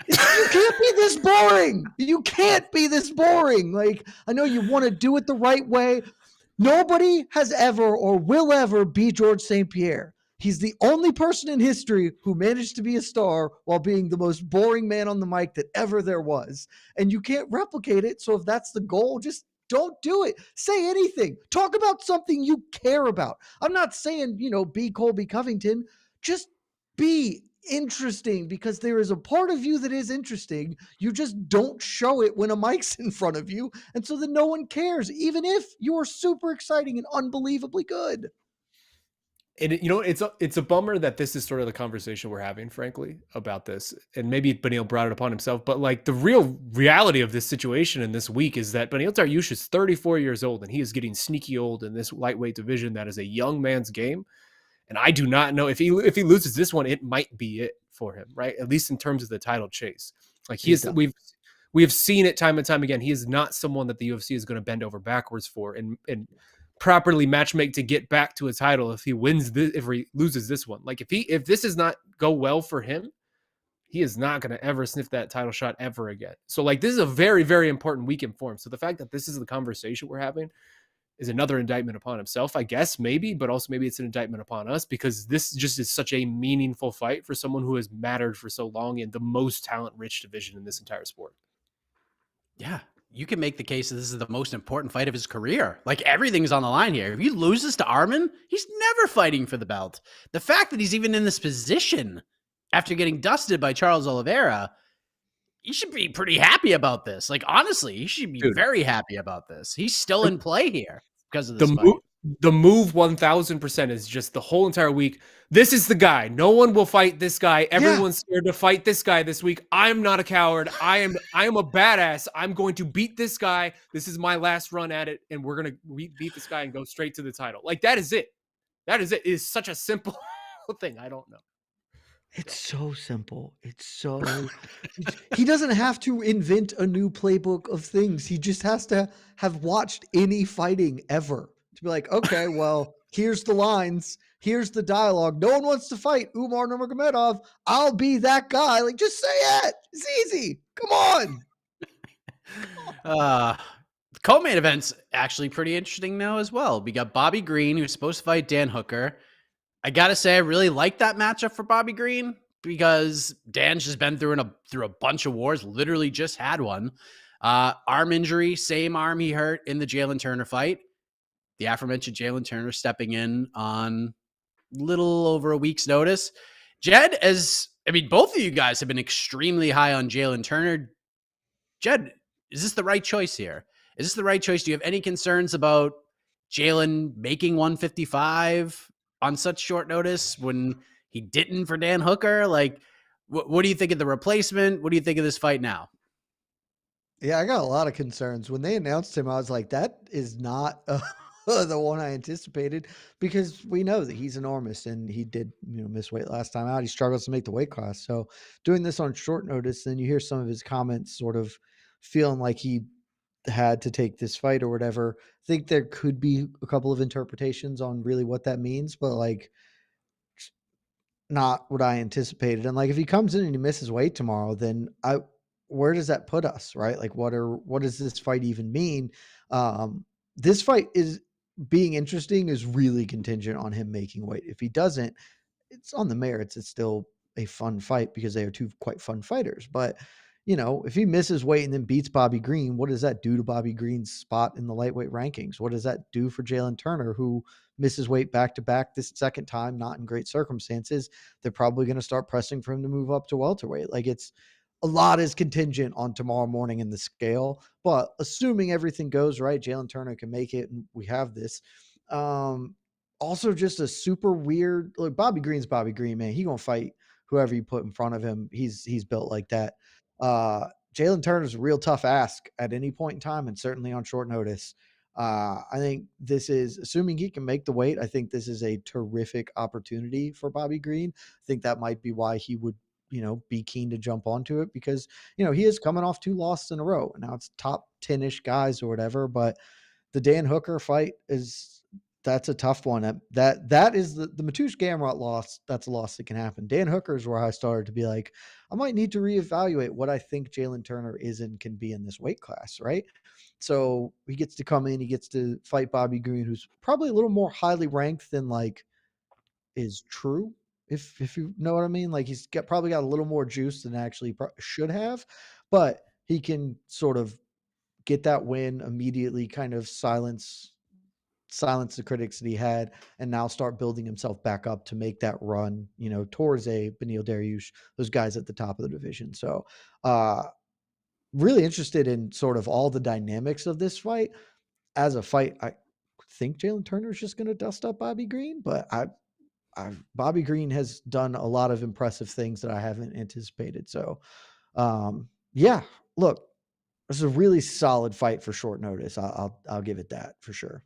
You can't be this boring. You can't be this boring. Like, I know you want to do it the right way. Nobody has ever or will ever be George St. Pierre. He's the only person in history who managed to be a star while being the most boring man on the mic that ever there was. And you can't replicate it. So if that's the goal, just don't do it. Say anything. Talk about something you care about. I'm not saying, be Colby Covington. Just be interesting, because there is a part of you that is interesting. You just don't show it when a mic's in front of you. And so then no one cares, even if you're super exciting and unbelievably good. And it's a bummer that this is sort of the conversation we're having, frankly, about this. And maybe Beneil brought it upon himself, but like, the real reality of this situation in this week is that Beneil Dariush is 34 years old, and he is getting sneaky old in this lightweight division that is a young man's game. And I do not know if he loses this one, it might be it for him, right? At least in terms of the title chase. Like, we've seen it time and time again. He is not someone that the UFC is going to bend over backwards for and properly matchmake to get back to a title if he loses this one. Like, if this does not go well for him, he is not going to ever sniff that title shot ever again. So, like, this is a very, very important weekend for him. So the fact that this is the conversation we're having is another indictment upon himself, I guess, maybe, but also maybe it's an indictment upon us, because this just is such a meaningful fight for someone who has mattered for so long in the most talent-rich division in this entire sport. Yeah, you can make the case that this is the most important fight of his career. Like, everything's on the line here. If he loses to Arman, he's never fighting for the belt. The fact that he's even in this position after getting dusted by Charles Oliveira, you should be pretty happy about this. Like, honestly, you should be Dude. very happy about this. He's still in play here because of The this fight. move, the move 1000% is just the whole entire week. This is the guy. No one will fight this guy. Everyone's scared to fight this guy this week. I'm not a coward. I am a badass. I'm going to beat this guy. This is my last run at it, and we're gonna beat this guy and go straight to the title. Like, that is it. That is it. It is such a simple thing. I don't know. It's so simple. It's so he doesn't have to invent a new playbook of things. He just has to have watched any fighting ever to be like, okay, well, here's the lines, here's the dialogue. No one wants to fight Umar Nurmagomedov. I'll be that guy. Like, just say it. It's easy. Come on. The co-main event's actually pretty interesting now as well. We got Bobby Green, who's supposed to fight Dan Hooker. I gotta say, I really like that matchup for Bobby Green because Dan's just been through a bunch of wars. Literally just had one. Arm injury, same arm he hurt in the Jalin Turner fight. The aforementioned Jalin Turner stepping in on little over a week's notice. Jed, both of you guys have been extremely high on Jalin Turner. Jed, is this the right choice here? Is this the right choice? Do you have any concerns about Jalin making 155 on such short notice when he didn't for Dan Hooker? Like, what do you think of the replacement? What do you think of this fight now? Yeah, I got a lot of concerns. When they announced him, I was like, that is not the one I anticipated, because we know that he's enormous and he did, miss weight last time out. He struggles to make the weight class. So doing this on short notice, then you hear some of his comments sort of feeling like he had to take this fight or whatever. I think there could be a couple of interpretations on really what that means, but like, not what I anticipated. And like, if he comes in and he misses weight tomorrow, then where does that put us, right? Like, what does this fight even mean? This fight is being interesting is really contingent on him making weight. If he doesn't, it's on the merits. It's still a fun fight because they are two quite fun fighters. But if he misses weight and then beats Bobby Green, what does that do to Bobby Green's spot in the lightweight rankings? What does that do for Jalin Turner, who misses weight back to back this second time, not in great circumstances? They're probably going to start pressing for him to move up to welterweight. Like, it's a lot is contingent on tomorrow morning in the scale, but assuming everything goes right, Jalin Turner can make it, and we have this. Also, just a super weird. Look, Bobby Green's Bobby Green, man. He gonna fight whoever you put in front of him. He's built like that. Jalin Turner's a real tough ask at any point in time, and certainly on short notice. I think this is, assuming he can make the weight, I think this is a terrific opportunity for Bobby Green. I think that might be why he would, be keen to jump onto it, because, he is coming off 2 losses in a row. Now it's top 10-ish guys or whatever, but the Dan Hooker fight that's a tough one. That is the Mateusz Gamrot loss. That's a loss that can happen. Dan Hooker is where I started to be like, I might need to reevaluate what I think Jalin Turner is and can be in this weight class, right? So he gets to come in, he gets to fight Bobby Green, who's probably a little more highly ranked than like is true. If you know what I mean, like he's probably got a little more juice than actually should have, but he can sort of get that win immediately, kind of silence the critics that he had, and now start building himself back up to make that run, towards a Beneil Dariush, those guys at the top of the division. So, really interested in sort of all the dynamics of this fight. As a fight, I think Jalin Turner is just going to dust up Bobby Green, but Bobby Green has done a lot of impressive things that I haven't anticipated. So, yeah, look, this is a really solid fight for short notice. I'll give it that for sure.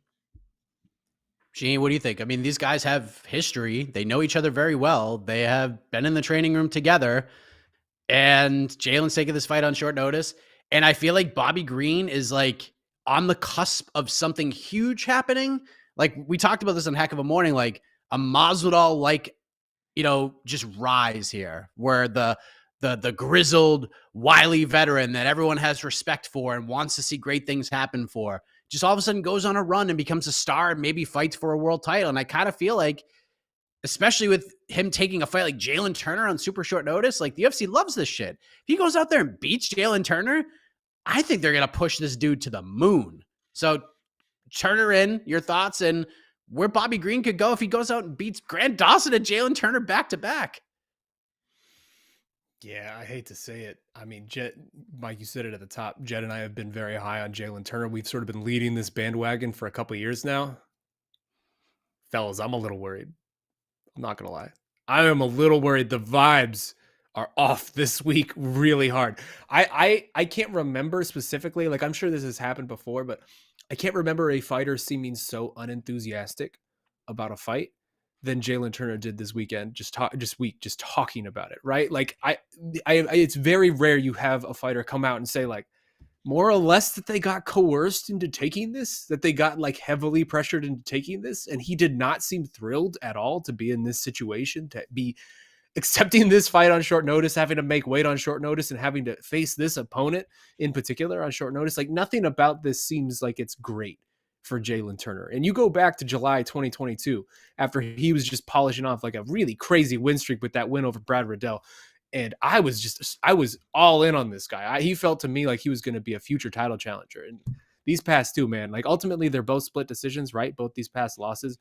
Gene, what do you think? I mean, these guys have history. They know each other very well. They have been in the training room together, and Jalen's taking this fight on short notice. And I feel like Bobby Green is like on the cusp of something huge happening. Like, we talked about this on Heck of a Morning, like a Masvidal, like, just rise here, where the grizzled, wily veteran that everyone has respect for and wants to see great things happen for, just all of a sudden goes on a run and becomes a star and maybe fights for a world title. And I kind of feel like, especially with him taking a fight like Jalin Turner on super short notice, like the UFC loves this shit. If he goes out there and beats Jalin Turner, I think they're going to push this dude to the moon. So Turner in, your thoughts, and where Bobby Green could go if he goes out and beats Grant Dawson and Jalin Turner back to back. Yeah, I hate to say it. I mean, Mike, you said it at the top. Jed and I have been very high on Jalin Turner. We've sort of been leading this bandwagon for a couple years now. Fellas, I'm a little worried. I'm not going to lie. I am a little worried. The vibes are off this week really hard. I can't remember specifically. Like, I'm sure this has happened before, but I can't remember a fighter seeming so unenthusiastic about a fight than Jalin Turner did this weekend. Just talking about it, right? Like, it's very rare you have a fighter come out and say, like, more or less that they got coerced into taking this, that they got like heavily pressured into taking this. And he did not seem thrilled at all to be in this situation, to be accepting this fight on short notice, having to make weight on short notice, and having to face this opponent in particular on short notice. Like, nothing about this seems like it's great for Jalin Turner. And you go back to July 2022, after he was just polishing off like a really crazy win streak with that win over Brad Riddell. And I was all in on this guy. He felt to me like he was going to be a future title challenger. And these past two, man, like ultimately they're both split decisions, right? Both these past losses.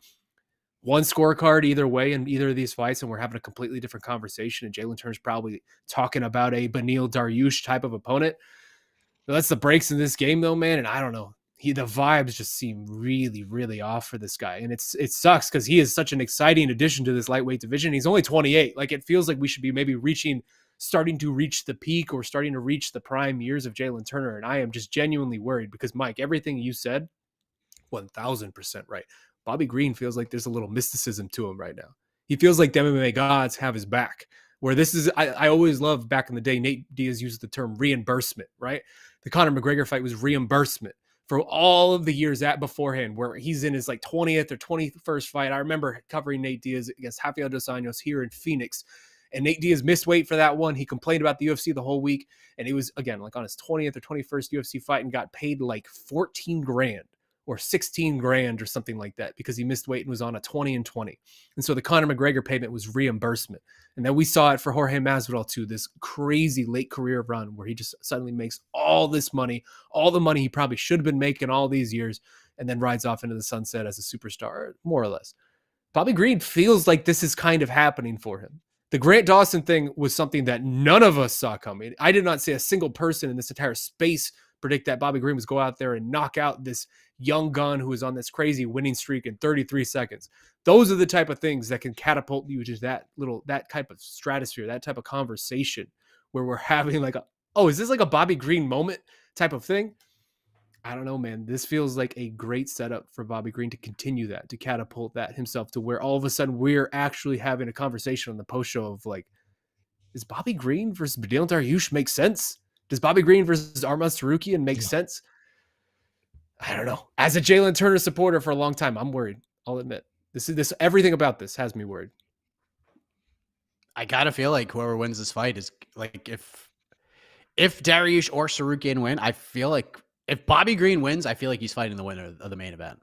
One scorecard either way in either of these fights, and we're having a completely different conversation. And Jalin Turner's probably talking about a Beneil Dariush type of opponent. But that's the breaks in this game, though, man. And I don't know. The vibes just seem really, really off for this guy. And it sucks because he is such an exciting addition to this lightweight division. He's only 28. Like, it feels like we should be maybe starting to reach the peak or starting to reach the prime years of Jalin Turner. And I am just genuinely worried because, Mike, everything you said, 1000% right. Bobby Green feels like there's a little mysticism to him right now. He feels like the MMA gods have his back. Where this is, I always loved back in the day, Nate Diaz used the term reimbursement, right? The Conor McGregor fight was reimbursement for all of the years beforehand, where he's in his like 20th or 21st fight. I remember covering Nate Diaz against Rafael dos Anjos here in Phoenix, and Nate Diaz missed weight for that one. He complained about the UFC the whole week, and he was, again, like on his 20th or 21st UFC fight and got paid like 14 grand or 16 grand or something like that because he missed weight and was on a 20-20. And so the Conor McGregor payment was reimbursement. And then we saw it for Jorge Masvidal too, this crazy late career run where he just suddenly makes all this money, all the money he probably should have been making all these years, and then rides off into the sunset as a superstar, more or less. Bobby Green feels like this is kind of happening for him. The Grant Dawson thing was something that none of us saw coming. I did not see a single person in this entire space predict that Bobby Green was go out there and knock out this young gun who is on this crazy winning streak in 33 seconds. Those are the type of things that can catapult you to that type of stratosphere, that type of conversation where we're having like is this like a Bobby Green moment type of thing? I don't know, man. This feels like a great setup for Bobby Green to continue that, to catapult that himself to where all of a sudden we're actually having a conversation on the post show of like, does Bobby Green versus Beneil Dariush make sense? Does Bobby Green versus Arman Tsarukyan make sense? I don't know. As a Jalin Turner supporter for a long time, I'm worried. I'll admit. Everything about this has me worried. I gotta feel like whoever wins this fight is like if Dariush or Tsarukyan win, I feel like if Bobby Green wins, I feel like he's fighting the winner of the main event.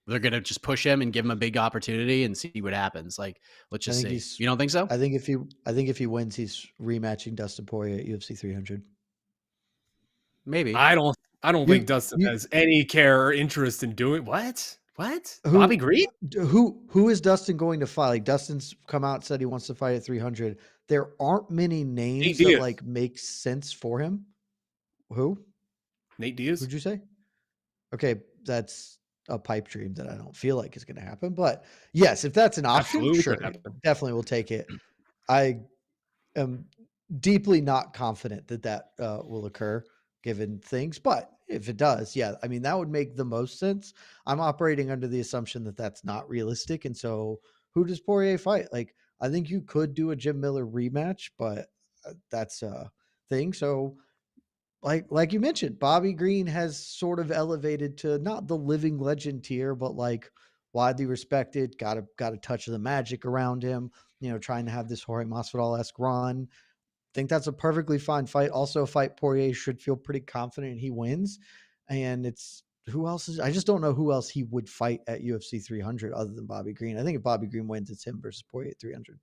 They're gonna just push him and give him a big opportunity and see what happens. Like, let's just see. You don't think so? I think if he wins, he's rematching Dustin Poirier at UFC 300. Maybe. I don't think Dustin has any care or interest in doing what? Bobby Green? Who is Dustin going to fight? Like, Dustin's come out and said he wants to fight at 300. There aren't many names that like make sense for him. Who? Nate Diaz. Who'd you say? Okay, that's a pipe dream that I don't feel like is going to happen. But yes, if that's an option, Absolutely sure, definitely will take it. I am deeply not confident that will occur given things, but if it does, yeah, I mean, that would make the most sense. I'm operating under the assumption that that's not realistic. And so who does Poirier fight? Like, I think you could do a Jim Miller rematch, but that's a thing. So like you mentioned, Bobby Green has sort of elevated to not the living legend tier, but like widely respected, got a touch of the magic around him, trying to have this Jorge Masvidal-esque run. Think that's a perfectly fine fight. Also a fight Poirier should feel pretty confident he wins. And it's who else is, I just don't know who else he would fight at UFC 300 other than Bobby Green. I think if Bobby Green wins, it's him versus Poirier at 300.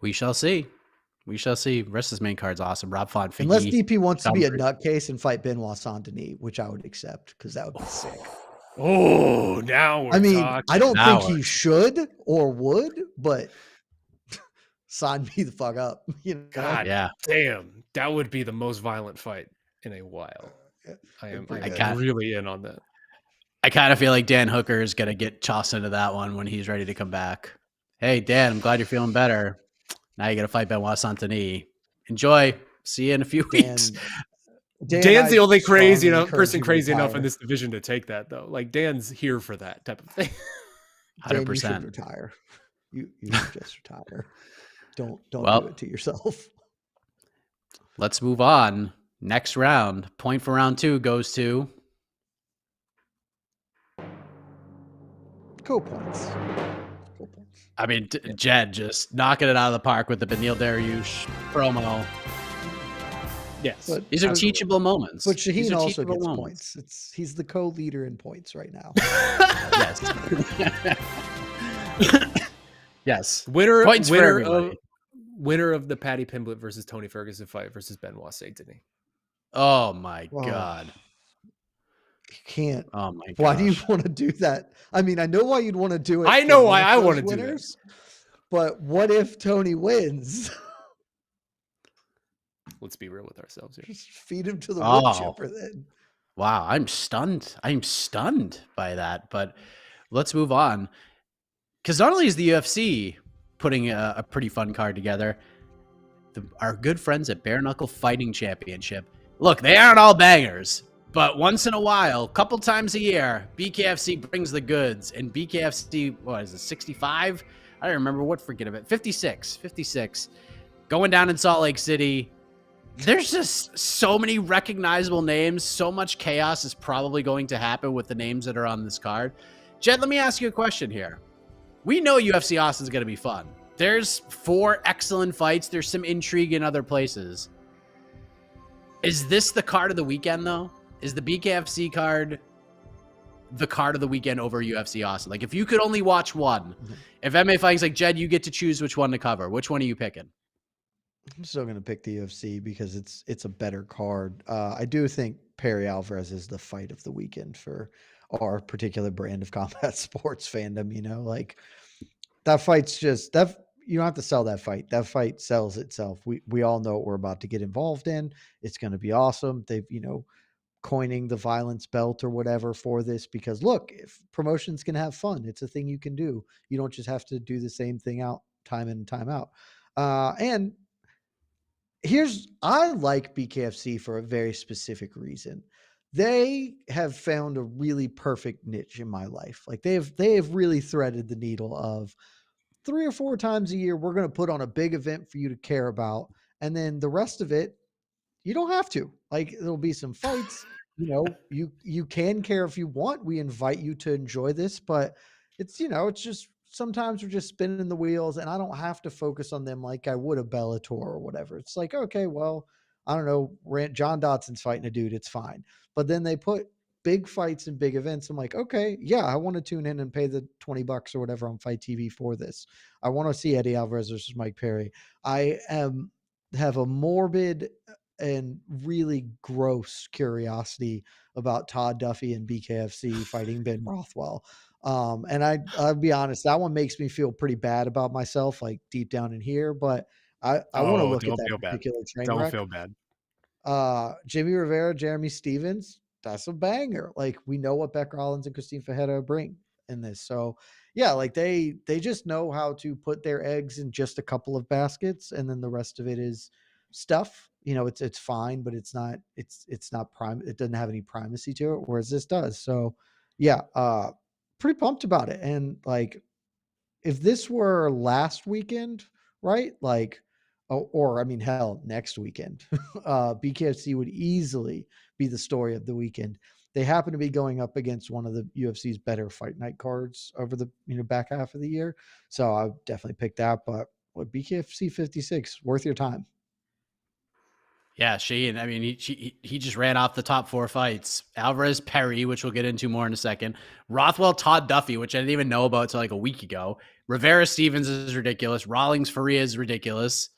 We shall see. Rest of his main card's awesome. Rob Font. Unless DP wants to be a nutcase and fight Benoit Saint-Denis, which I would accept because that would be sick. Oh, now we're talking. I don't think he should or would, but sign me the fuck up. God Yeah. damn, that would be the most violent fight in a while. I am really in on that. I kind of feel like Dan Hooker is going to get tossed into that one when he's ready to come back. Hey, Dan, I'm glad you're feeling better. Now you got to fight Benoit Saint-Denis. Enjoy. See you in a few weeks. Dan's the only crazy person crazy enough in this division to take that, though. Like, Dan's here for that type of thing. 100%. Dan, you should retire. You should just retire. Don't do it to yourself. Let's move on. Next round. Point for round 2 goes to... Co-points. I mean, Jed just knocking it out of the park with the Beneil Dariush promo. Yes. These are teachable moments. But Shaheen also gets points. He's the co-leader in points right now. Yes. Yes. Winner of the Paddy Pimblett versus Tony Ferguson fight versus Benoit Saint-Denis. Oh my God. You can't. Oh my God. Why do you want to do that? I mean, I know why you'd want to do it. I know why I want to do this. But what if Tony wins? Let's be real with ourselves here. Just feed him to the wood chipper then. Wow, I'm stunned. I'm stunned by that. But let's move on. Because not only is the UFC putting a pretty fun card together, our good friends at Bare Knuckle Fighting Championship. Look, they aren't all bangers. But once in a while, couple times a year, BKFC brings the goods. And BKFC, what is it, 65? I don't remember what freaking of it. 56. Going down in Salt Lake City. There's just so many recognizable names. So much chaos is probably going to happen with the names that are on this card. Jed, let me ask you a question here. We know UFC Austin is going to be fun. There's 4 excellent fights. There's some intrigue in other places. Is this the card of the weekend, though? Is the BKFC card the card of the weekend over UFC Austin? Like, if you could only watch one, if MMA Fighting's like, Jed, you get to choose which one to cover. Which one are you picking? I'm still going to pick the UFC because it's a better card. I do think Perry Alvarez is the fight of the weekend for our particular brand of combat sports fandom. Like that fight's just that. You don't have to sell that fight. That fight sells itself. We all know what we're about to get involved in. It's going to be awesome. They've, coining the violence belt or whatever for this, because look, if promotions can have fun, it's a thing you can do. You don't just have to do the same thing out time in and time out. And I like BKFC for a very specific reason. They have found a really perfect niche in my life. Like they have really threaded the needle of 3 or 4 times a year, we're going to put on a big event for you to care about. And then the rest of it, you don't have to. Like, there'll be some fights, you can care if you want. We invite you to enjoy this, but it's just sometimes we're just spinning the wheels and I don't have to focus on them like I would a Bellator or whatever. It's like, okay, well, I don't know, John Dodson's fighting a dude. It's fine. But then they put big fights and big events. I'm like, okay, yeah, I want to tune in and pay the $20 or whatever on Fight TV for this. I want to see Eddie Alvarez versus Mike Perry. I have a morbid and really gross curiosity about Todd Duffee and BKFC fighting Ben Rothwell. And I'll be honest, that one makes me feel pretty bad about myself, like deep down in here, but I want to look at that particular train wreck. Don't feel bad. Jimmy Rivera, Jeremy Stevens, that's a banger. Like, we know what Beck Rollins and Christine Fajeda bring in this. So yeah, like they just know how to put their eggs in just a couple of baskets. And then the rest of it is stuff, it's fine, but it's not prime. It doesn't have any primacy to it. Whereas this does. So yeah, pretty pumped about it. And like, if this were last weekend, right? Like, hell, next weekend, BKFC would easily be the story of the weekend. They happen to be going up against one of the UFC's better fight night cards over the back half of the year. So I would definitely pick that. But BKFC 56, worth your time. Yeah, Shane. I mean, he just ran off the top 4 fights. Alvarez, Perry, which we'll get into more in a second. Rothwell, Todd Duffee, which I didn't even know about until like a week ago. Rivera Stevens is ridiculous. Rawlings Faria is ridiculous.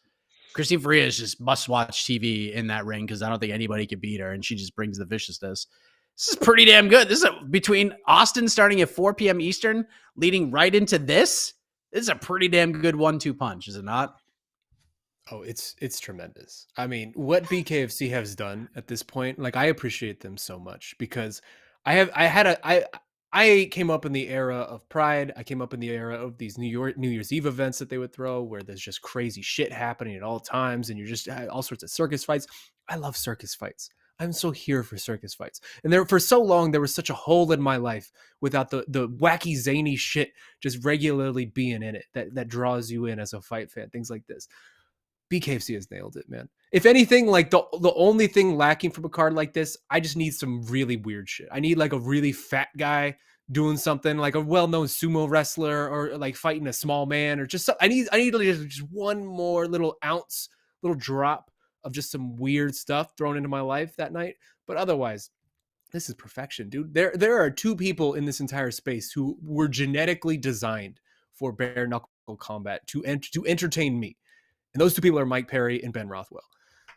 Christine Faria is just must-watch TV in that ring because I don't think anybody can beat her, and she just brings the viciousness. This is pretty damn good. This is between Austin starting at 4 p.m. Eastern, leading right into this. This is a pretty damn good 1-2 punch, is it not? Oh, it's tremendous. I mean, what BKFC has done at this point, like I appreciate them so much because I came up in the era of Pride. I came up in the era of these New Year's Eve events that they would throw where there's just crazy shit happening at all times and you're just all sorts of circus fights. I love circus fights. I'm so here for circus fights. And there for so long there was such a hole in my life without the wacky zany shit just regularly being in it that draws you in as a fight fan, things like this. BKFC has nailed it, man. If anything, like the only thing lacking from a card like this, I just need some really weird shit. I need like a really fat guy doing something like a well-known sumo wrestler or like fighting a small man or just I need like just one more little ounce, little drop of just some weird stuff thrown into my life that night. But otherwise, this is perfection, dude. There are two people in this entire space who were genetically designed for bare knuckle combat to entertain me. And those two people are Mike Perry and Ben Rothwell.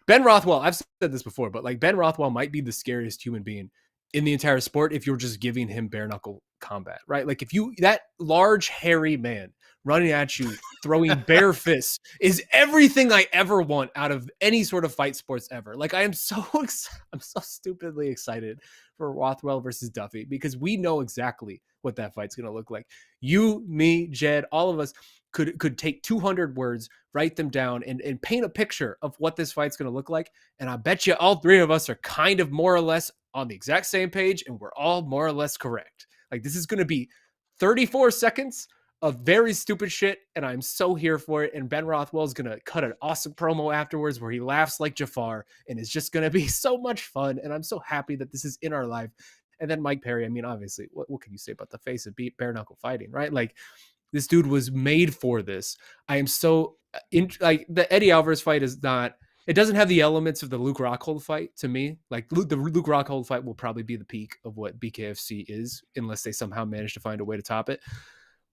Ben Rothwell, I've said this before, but like Ben Rothwell might be the scariest human being in the entire sport if you're just giving him bare knuckle combat, right? Like if you, that large, hairy man running at you, throwing bare fists is everything I ever want out of any sort of fight sports ever. Like I'm so stupidly excited for Rothwell versus Duffee because we know exactly what that fight's going to look like. You, me, Jed, all of us could take 200 words, write them down, and paint a picture of what this fight's going to look like. And I bet you all three of us are kind of more or less on the exact same page, and we're all more or less correct. Like this is going to be 34 seconds of very stupid shit, and I'm so here for it. And Ben Rothwell is going to cut an awesome promo afterwards where he laughs like Jafar, and it's just going to be so much fun. And I'm so happy that this is in our life. And then Mike Perry, I mean, obviously, what can you say about the face of bare knuckle fighting, right? Like, this dude was made for this. I am so like the Eddie Alvarez fight is not. It doesn't have the elements of the Luke Rockhold fight to me. Like the Luke Rockhold fight will probably be the peak of what BKFC is, unless they somehow manage to find a way to top it.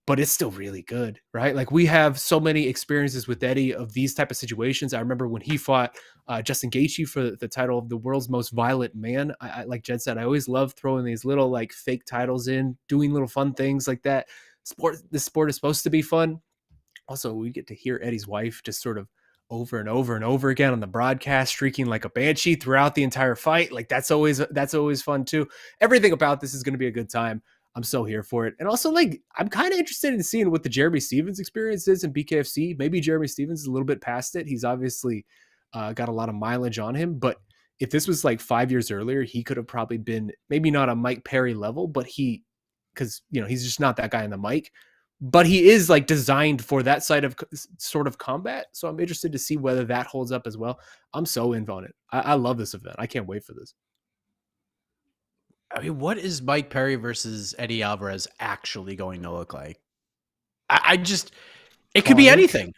But it's still really good, right? Like we have so many experiences with Eddie of these type of situations. I remember when he fought Justin Gaethje for the title of the world's most violent man. I like Jed said, I always love throwing these little like fake titles in, doing little fun things like that. This sport is supposed to be fun. Also, we get to hear Eddie's wife just sort of over and over and over again on the broadcast, shrieking like a banshee throughout the entire fight. Like that's always fun too. Everything about this is going to be a good time. I'm so here for it. And also, like, I'm kind of interested in seeing what the Jeremy Stephens experience is in BKFC. Maybe Jeremy Stephens is a little bit past it. He's obviously got a lot of mileage on him, but if this was like 5 years earlier, he could have probably been maybe not a Mike Perry level, but because he's just not that guy on the mic, but he is like designed for that sort of combat. So I'm interested to see whether that holds up as well. I'm so in on it. I love this event. I can't wait for this. I mean, what is Mike Perry versus Eddie Alvarez actually going to look like? It could be anything.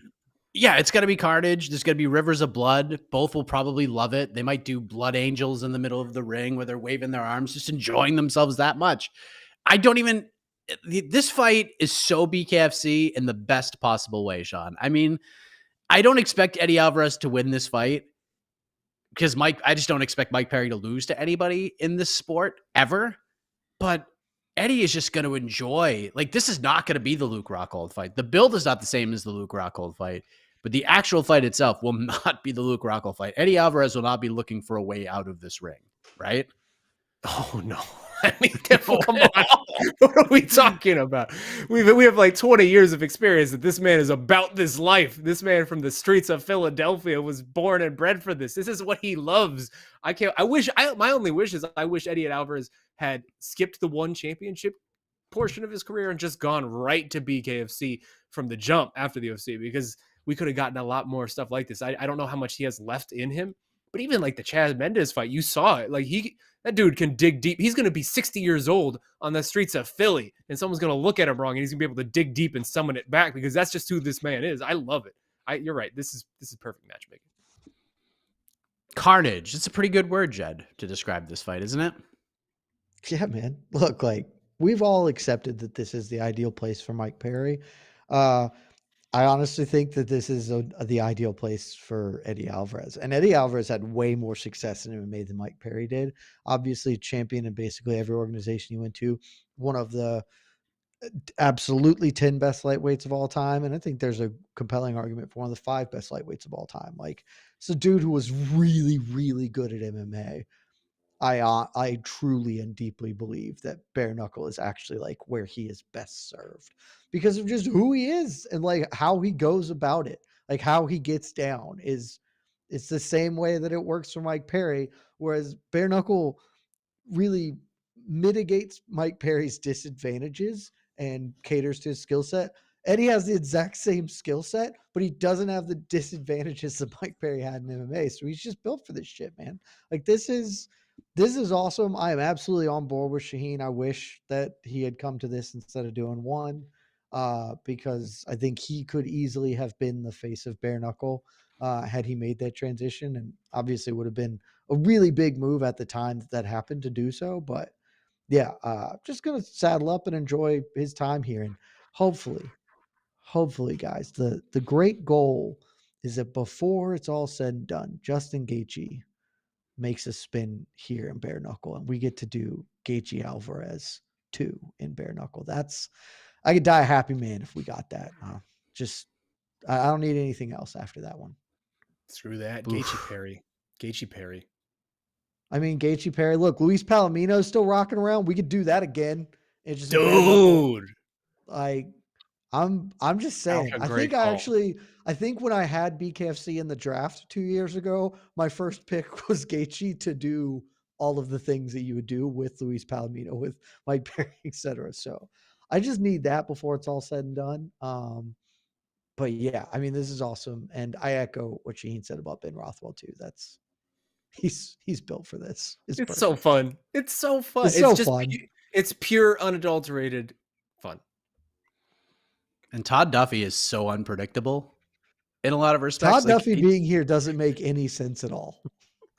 Yeah, it's going to be carnage. There's going to be rivers of blood. Both will probably love it. They might do blood angels in the middle of the ring where they're waving their arms, just enjoying themselves that much. This fight is so BKFC in the best possible way, Sean. I mean, I don't expect Eddie Alvarez to win this fight because I just don't expect Mike Perry to lose to anybody in this sport ever. But Eddie is just going to enjoy, like, this is not going to be the Luke Rockhold fight. The build is not the same as the Luke Rockhold fight, but the actual fight itself will not be the Luke Rockhold fight. Eddie Alvarez will not be looking for a way out of this ring, right? Oh, no. I mean, come on. What are we talking about? We have like 20 years of experience that this man is about this life. This man from the streets of Philadelphia was born and bred for this. This is what he loves. My only wish is I wish Eddie Alvarez had skipped the one championship portion of his career and just gone right to BKFC from the jump after the UFC, because we could have gotten a lot more stuff like this. I don't know how much he has left in him, but even like the Chaz Mendes fight, you saw it. Like that dude can dig deep. He's going to be 60 years old on the streets of Philly, and someone's going to look at him wrong, and he's going to be able to dig deep and summon it back, because that's just who this man is. I love it. You're right. This is perfect matchmaking. Carnage. It's a pretty good word, Jed, to describe this fight, isn't it? Yeah, man. Look, like, we've all accepted that this is the ideal place for Mike Perry. I honestly think that this is the ideal place for Eddie Alvarez. And Eddie Alvarez had way more success in MMA than Mike Perry did. Obviously, champion in basically every organization he went to. One of the absolutely 10 best lightweights of all time. And I think there's a compelling argument for one of the 5 best lightweights of all time. Like, it's a dude who was really, really good at MMA. I truly and deeply believe that bare knuckle is actually like where he is best served because of just who he is and like how he goes about it, like how he gets down it's the same way that it works for Mike Perry. Whereas bare knuckle really mitigates Mike Perry's disadvantages and caters to his skill set. Eddie has the exact same skill set, but he doesn't have the disadvantages that Mike Perry had in MMA. So he's just built for this shit, man. Like this is awesome. I am absolutely on board with Shaheen. I wish that he had come to this instead of doing one, because I think he could easily have been the face of bare knuckle had he made that transition, and obviously would have been a really big move at the time that happened to do so. But yeah, just gonna saddle up and enjoy his time here, and hopefully, guys, the great goal is that before it's all said and done, Justin Gaethje makes a spin here in bare knuckle, and we get to do Gaethje Alvarez 2 in bare knuckle. I could die a happy man if we got that. I don't need anything else after that one. Screw that. Oof. Gaethje Perry. I mean, Gaethje Perry. Look, Luis Palomino's still rocking around. We could do that again. It's just Dude. like I'm just saying. Alpha I great think call. I think when I had BKFC in the draft 2 years ago, my first pick was Gaethje to do all of the things that you would do with Luis Palomino, with Mike Perry, etc. So I just need that before it's all said and done. But yeah, I mean, this is awesome, and I echo what Shaheen said about Ben Rothwell too. He's built for this. It's so fun. It's so fun. It's so fun. It's pure, unadulterated fun. And Todd Duffee is so unpredictable in a lot of respects. Todd Duffee being here doesn't make any sense at all.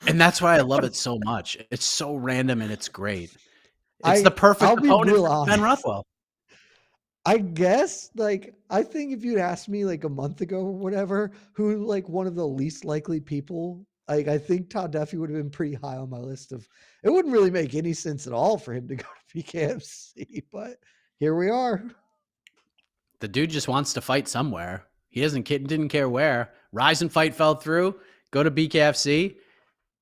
And that's why I love it so much. It's so random and it's great. It's the perfect opponent for Ben Rothwell. I guess, like, I think if you'd asked me like a month ago or whatever, who like one of the least likely people, like I think Todd Duffee would have been pretty high on my list of. It wouldn't really make any sense at all for him to go to BKFC, but here we are. The dude just wants to fight somewhere. He didn't care where. Rise and Fight fell through. Go to BKFC.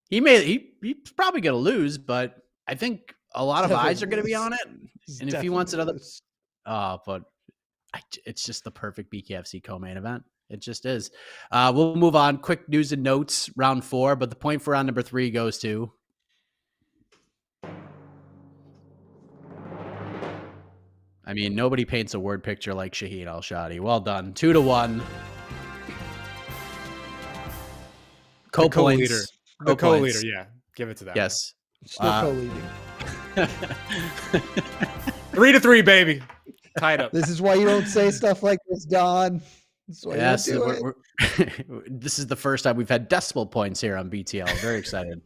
He's probably gonna lose, but I think a lot of eyes are gonna be on it. And if he wants another, but it's just the perfect BKFC co-main event. It just is. We'll move on. Quick news and notes, round 4, but the point for round number 3 goes to. I mean, nobody paints a word picture like Shaheen Al-Shadi. Well done. 2-1. Co-leader. The co-leader, yeah. Give it to that. Yes. Still co-leading. 3-3, baby. Tied up. This is why you don't say stuff like this, Don. Yes, this is the first time we've had decimal points here on BTL. Very excited.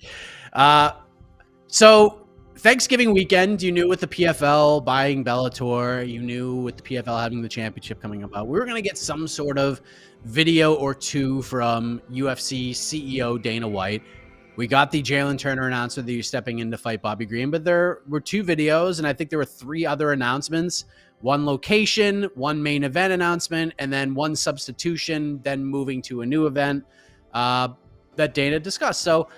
So Thanksgiving weekend, you knew with the PFL buying Bellator, you knew with the PFL having the championship coming about, we were going to get some sort of video or two from UFC CEO Dana White. We got the Jalin Turner announcement that you're stepping in to fight Bobby Green, but there were 2 videos, and I think there were 3 other announcements. 1 location, 1 main event announcement, and then 1 substitution, then moving to a new event that Dana discussed. So,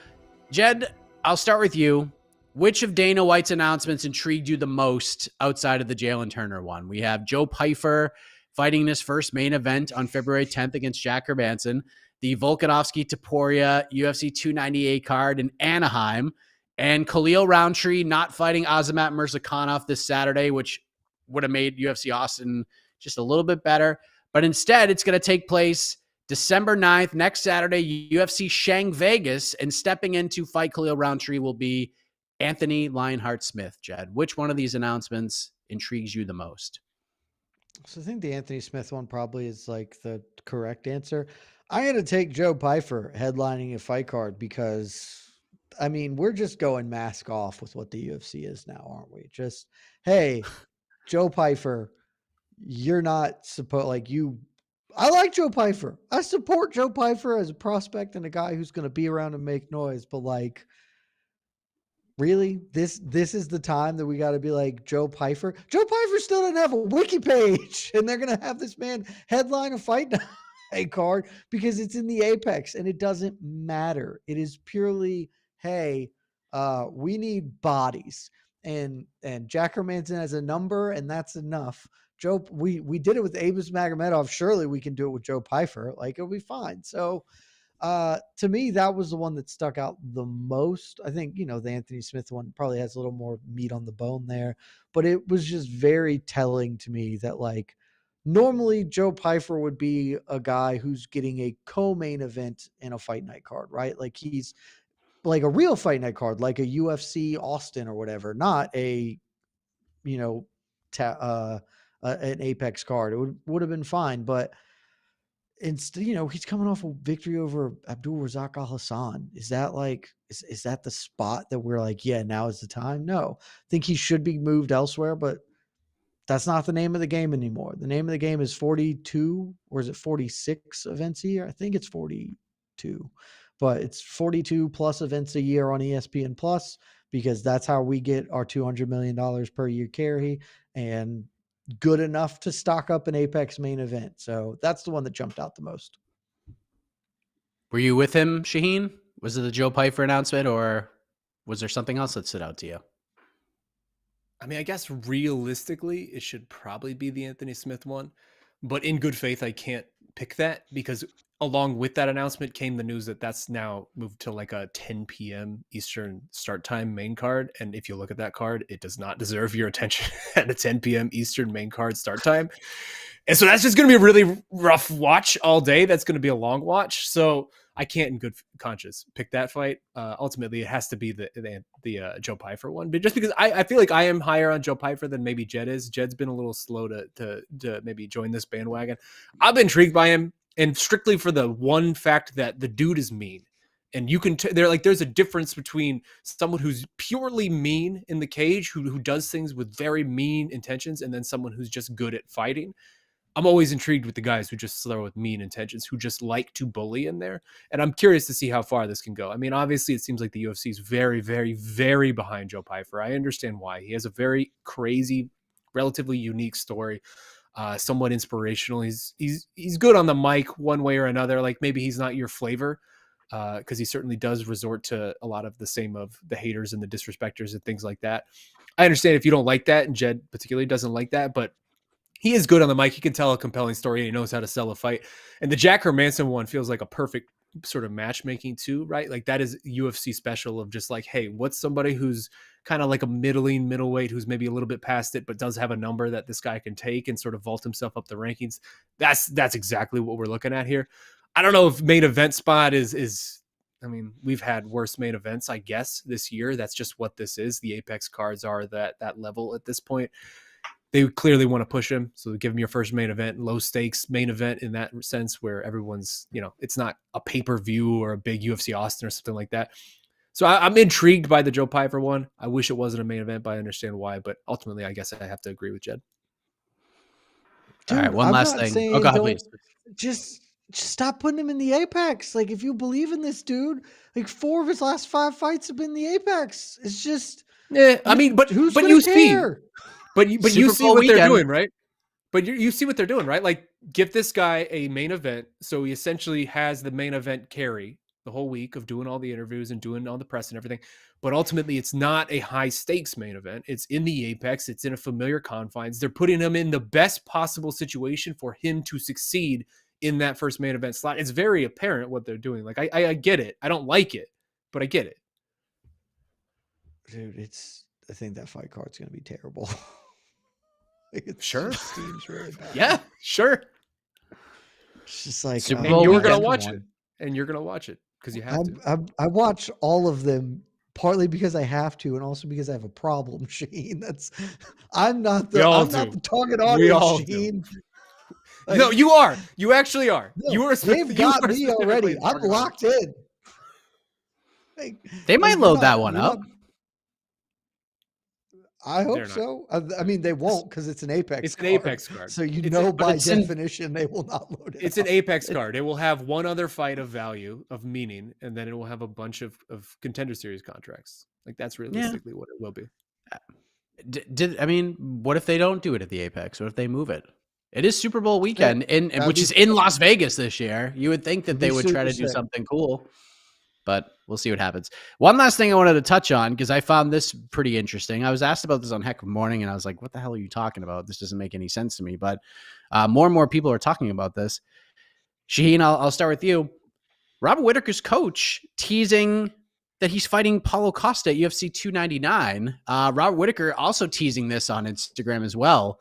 Jed, I'll start with you. Which of Dana White's announcements intrigued you the most outside of the Jalin Turner one? We have Joe Pyfer fighting his first main event on February 10th against Jack Hermansson, the Volkanovski-Topuria UFC 298 card in Anaheim, and Khalil Roundtree not fighting Azamat Murzakanov this Saturday, which would have made UFC Austin just a little bit better. But instead, it's going to take place December 9th, next Saturday, UFC Shang Vegas, and stepping in to fight Khalil Roundtree will be Anthony Lionheart Smith. Jed, which one of these announcements intrigues you the most? So I think the Anthony Smith one probably is like the correct answer. I had to take Joe Pyfer headlining a fight card because, I mean, we're just going mask off with what the UFC is now, aren't we? Just, hey, Joe Pyfer, you're not supposed, like, you. I like Joe Pyfer. I support Joe Pyfer as a prospect and a guy who's going to be around and make noise, but like Really? This is the time that we got to be like Joe Pyfer. Joe Pyfer still doesn't have a wiki page, and they're gonna have this man headline a fight night card because it's in the Apex, and it doesn't matter. It is purely, hey, we need bodies, and Jack Hermanson has a number, and that's enough. Joe, we did it with Abus Magomedov. Surely we can do it with Joe Pyfer. Like, it'll be fine. So. To me, that was the one that stuck out the most. I think, the Anthony Smith one probably has a little more meat on the bone there, but it was just very telling to me that, like, normally Joe Pyfer would be a guy who's getting a co-main event in a fight night card, right? Like, he's like a real fight night card, like a UFC Austin or whatever, not a, an Apex card. It would have been fine, but instead, he's coming off a victory over Abdul Razak Al Hassan. Is that like, is that the spot that we're like, yeah, now is the time? No, I think he should be moved elsewhere, but that's not the name of the game anymore. The name of the game is 42, or is it 46 events a year? I think it's 42, but it's 42 plus events a year on ESPN Plus, because that's how we get our $200 million per year carry, and good enough to stock up an Apex main event. So that's the one that jumped out the most. Were you with him, Shaheen? Was it the Joe Pyfer announcement, or was there something else that stood out to you? I mean, I guess realistically, it should probably be the Anthony Smith one, but in good faith, I can't pick that because along with that announcement came the news that that's now moved to like a 10 p.m. Eastern start time main card. And if you look at that card, it does not deserve your attention at a 10 p.m. Eastern main card start time. And so that's just going to be a really rough watch all day. That's going to be a long watch. So I can't in good conscience pick that fight. Ultimately, it has to be the Joe Pyfer one. But just because I feel like I am higher on Joe Pyfer than maybe Jed is. Jed's been a little slow to maybe join this bandwagon. I've been intrigued by him, and strictly for the one fact that the dude is mean. And you can there's a difference between someone who's purely mean in the cage, who does things with very mean intentions, and then someone who's just good at fighting. I'm always intrigued with the guys who just throw with mean intentions, who just like to bully in there. And I'm curious to see how far this can go. I mean, obviously, it seems like the UFC is very, very, very behind Joe Pyfer. I understand why. He has a very crazy, relatively unique story, somewhat inspirational. He's good on the mic one way or another. Like, maybe he's not your flavor, because he certainly does resort to a lot of the same of the haters and the disrespecters and things like that. I understand if you don't like that, and Jed particularly doesn't like that, but he is good on the mic. He can tell a compelling story, and he knows how to sell a fight. And the Jack Hermanson one feels like a perfect sort of matchmaking too, right? Like, that is UFC special of just like, hey, what's somebody who's kind of like a middleweight, who's maybe a little bit past it, but does have a number that this guy can take and sort of vault himself up the rankings. That's exactly what we're looking at here. I don't know if main event spot is, I mean, we've had worse main events, I guess, this year. That's just what this is. The Apex cards are that level at this point. They clearly want to push him. So give him your first main event, low stakes main event in that sense, where everyone's, it's not a pay-per-view or a big UFC Austin or something like that. So I'm intrigued by the Joe Pyfer one. I wish it wasn't a main event, but I understand why. But ultimately, I guess I have to agree with Jed. Dude, all right, one last thing. Oh, go ahead, please. Just stop putting him in the Apex. Like, if you believe in this dude, like 4 of his last 5 fights have been the Apex. It's just, yeah. I mean, but who's but gonna you care? see. But you see what they're doing, right? But you see what they're doing, right? Like, give this guy a main event. So he essentially has the main event carry the whole week of doing all the interviews and doing all the press and everything. But ultimately, it's not a high stakes main event. It's in the Apex. It's in a familiar confines. They're putting him in the best possible situation for him to succeed in that first main event slot. It's very apparent what they're doing. Like, I get it. I don't like it, but I get it. Dude, I think that fight card's going to be terrible. It sure seems really bad. Yeah, sure. It's just like, Super And Bowl you're gonna weekend. watch it, and you're gonna watch it because you have to. I watch all of them partly because I have to, and also because I have a problem, Sheen. I'm not the target audience, Sheen. Like, No, you are. You actually are. no, You are. they've got me already. I'm locked in. Like, They might load that one up. I hope They're not. so. I mean, they won't, because it's an Apex It's an card. Apex card. So But by it's in- definition, they will not load it It's up. an Apex card. It will have one other fight of value, of meaning, and then it will have a bunch of Contender Series contracts. Like that's realistically what it will be. What if they don't do it at the Apex? What if they move it? It is Super Bowl weekend, and that'd which be is in Las Vegas this year. You would think that It'd they be would try super to do sick. something cool, but we'll see what happens. One last thing I wanted to touch on, because I found this pretty interesting. I was asked about this on Heck of Morning, and I was like, what the hell are you talking about? This doesn't make any sense to me. But more and more people are talking about this. Shaheen, I'll start with you. Robert Whitaker's coach teasing that he's fighting Paulo Costa at UFC 299. Robert Whitaker also teasing this on Instagram as well,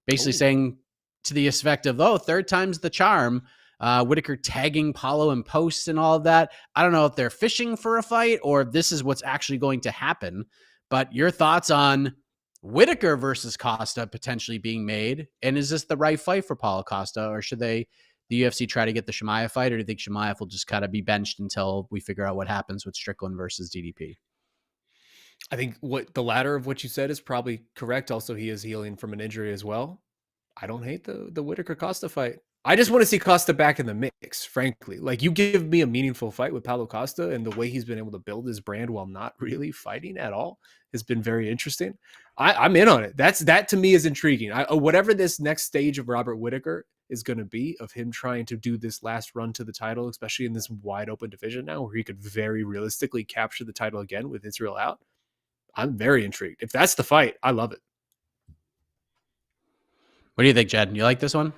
basically saying to the effect of, third time's the charm. Whitaker tagging Paulo in posts and all of that. I don't know if they're fishing for a fight or if this is what's actually going to happen, but your thoughts on Whitaker versus Costa potentially being made, and is this the right fight for Paulo Costa, or should the UFC try to get the Chimaev fight, or do you think Chimaev will just kind of be benched until we figure out what happens with Strickland versus DDP? I think the latter of what you said is probably correct. Also, he is healing from an injury as well. I don't hate the Whitaker Costa fight. I just want to see Costa back in the mix, frankly. Like, you give me a meaningful fight with Paulo Costa, and the way he's been able to build his brand while not really fighting at all has been very interesting. I'm in on it. That to me is intriguing. Whatever this next stage of Robert Whitaker is going to be, of him trying to do this last run to the title, especially in this wide open division now, where he could very realistically capture the title again with Israel out. I'm very intrigued. If that's the fight, I love it. What do you think, Jed? You like this one?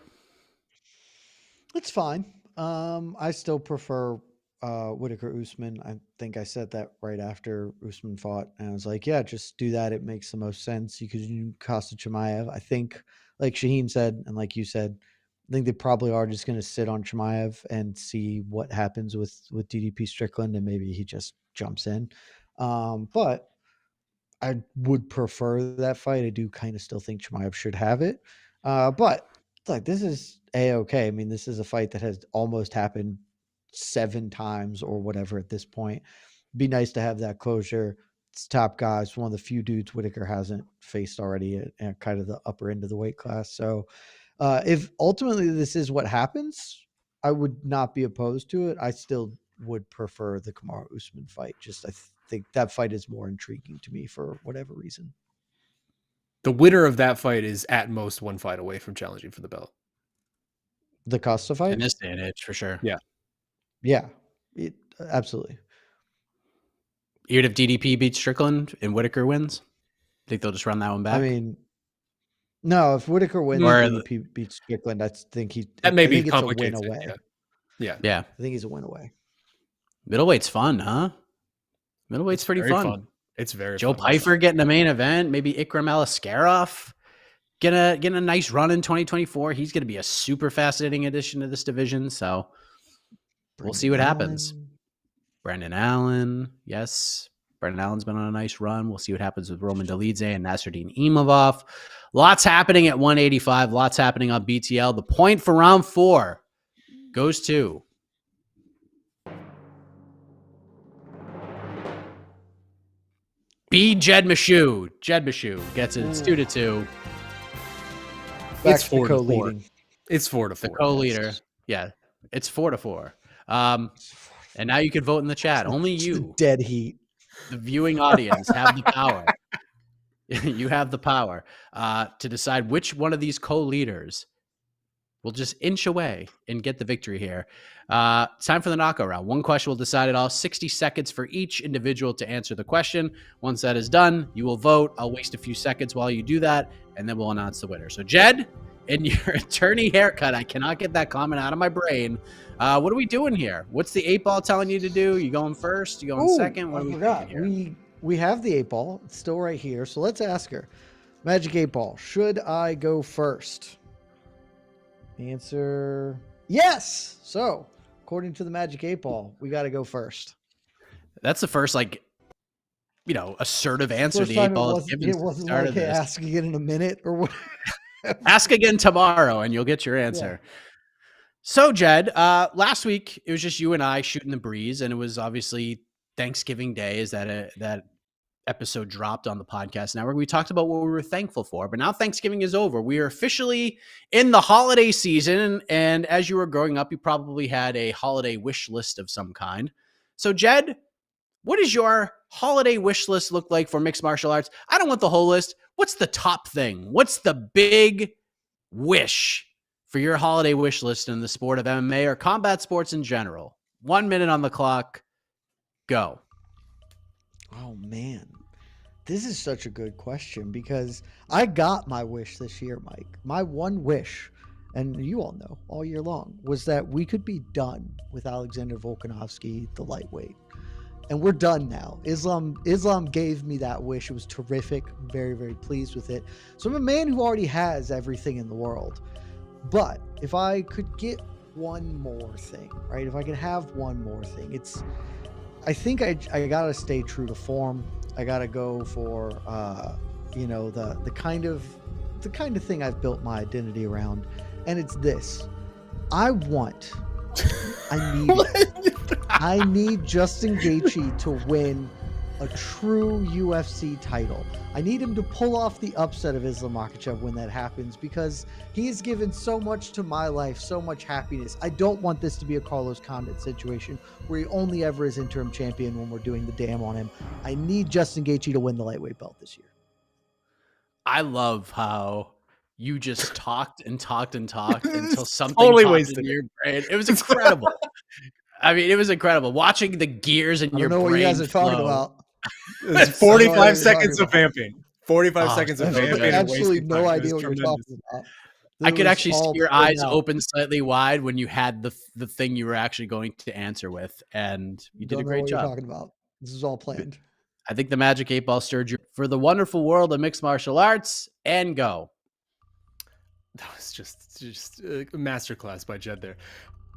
It's fine. I still prefer Whitaker Usman. I think I said that right after Usman fought, and I was like, yeah, just do that. It makes the most sense. You could do Costa Chimaev. I think, like Shaheen said, and like you said, I think they probably are just going to sit on Chimaev and see what happens with DDP Strickland, and maybe he just jumps in. But I would prefer that fight. I do kind of still think Chimaev should have it. But like, this is A-okay. I mean, this is a fight that has almost happened 7 times or whatever at this point. Be nice to have that closure. It's top guys, one of the few dudes Whitaker hasn't faced already at kind of the upper end of the weight class. So if ultimately this is what happens, I would not be opposed to it. I still would prefer the Kamaru Usman fight. Just I think that fight is more intriguing to me for whatever reason. The winner of that fight is at most one fight away from challenging for the belt. The Costa fight? In this day and age, for sure. Yeah. Yeah, absolutely. Even if DDP beats Strickland and Whitaker wins, think they'll just run that one back? I mean, no, if Whitaker wins, DDP beats Strickland, I think that may be it's a win away. Yeah. Yeah. I think he's a win away. Middleweight's fun, huh? Middleweight's pretty fun. It's very Joe fun. Pyfer getting the main event. Maybe Ikram Alaskarov getting a nice run in 2024. He's going to be a super fascinating addition to this division. So we'll see what happens. Brendan Allen. Yes. Brendan Allen's been on a nice run. We'll see what happens with Roman Dolidze and Nasruddin Imavov. Lots happening at 185. Lots happening on BTL. The point for round 4 goes to Jed Meshew. Jed Meshew gets it. It's 2-2. It's 4-4. It's 4-4. The co-leader. Yeah. It's 4-4. And now you can vote in the chat. Only you, dead heat, the viewing audience, have the power. You have the power to decide which one of these co-leaders will just inch away and get the victory here. It's time for the knockout round. One question will decide it all. 60 seconds for each individual to answer the question. Once that is done, you will vote. I'll waste a few seconds while you do that, and then we'll announce the winner. So, Jed, in your attorney haircut, I cannot get that comment out of my brain. What are we doing here? What's the 8-ball telling you to do? You going first? You going second? What I forgot. We have the 8-ball. It's still right here. So let's ask her. Magic 8-ball. Should I go first? Answer yes. So according to the Magic 8-ball, we got to go first. That's the first, assertive answer First the time 8-ball has given. It wasn't like, hey, ask again in a minute or what. Ask again tomorrow and you'll get your answer. Yeah. So, Jed, last week it was just you and I shooting the breeze, and it was obviously Thanksgiving Day as that episode dropped on the podcast network. We talked about what we were thankful for, but now Thanksgiving is over. We are officially in the holiday season, and as you were growing up, you probably had a holiday wish list of some kind. So, Jed, what does your holiday wish list look like for mixed martial arts? I don't want the whole list. What's the top thing? What's the big wish for your holiday wish list in the sport of MMA or combat sports in general? 1 minute on the clock. Go. Oh, man. This is such a good question because I got my wish this year, Mike. My one wish, and you all know all year long, was that we could be done with Alexander Volkanovski, the lightweight. And we're done now. Islam gave me that wish. It was terrific. I'm very, very pleased with it. So I'm a man who already has everything in the world. But if I could get one more thing, right? If I could have one more thing, I think I gotta stay true to form. I gotta go for the kind of thing I've built my identity around, and it's this. I need Justin Gaethje to win a true UFC title. I need him to pull off the upset of Islam Makhachev when that happens, because he has given so much to my life, so much happiness. I don't want this to be a Carlos Condit situation where he only ever is interim champion when we're doing the damn on him. I need Justin Gaethje to win the lightweight belt this year. I love how you just talked until something Totally popped wasted in your brain. It was incredible. I mean, it was incredible. Watching the gears in I your don't know brain what you guys are talking flow. about. It's So 45 so seconds of talking vamping. 45 Oh, seconds I of so have good. vamping. and absolutely wasting no time. It idea was what you're tremendous. talking about. I It could was actually see all your planned eyes out. open slightly wide when you had the thing you were actually going to answer with, and you did Don't a know great what job. you're talking about. This is all planned. I think the Magic 8 Ball stirred you for the wonderful world of mixed martial arts, and go. That was just a masterclass by Jed there.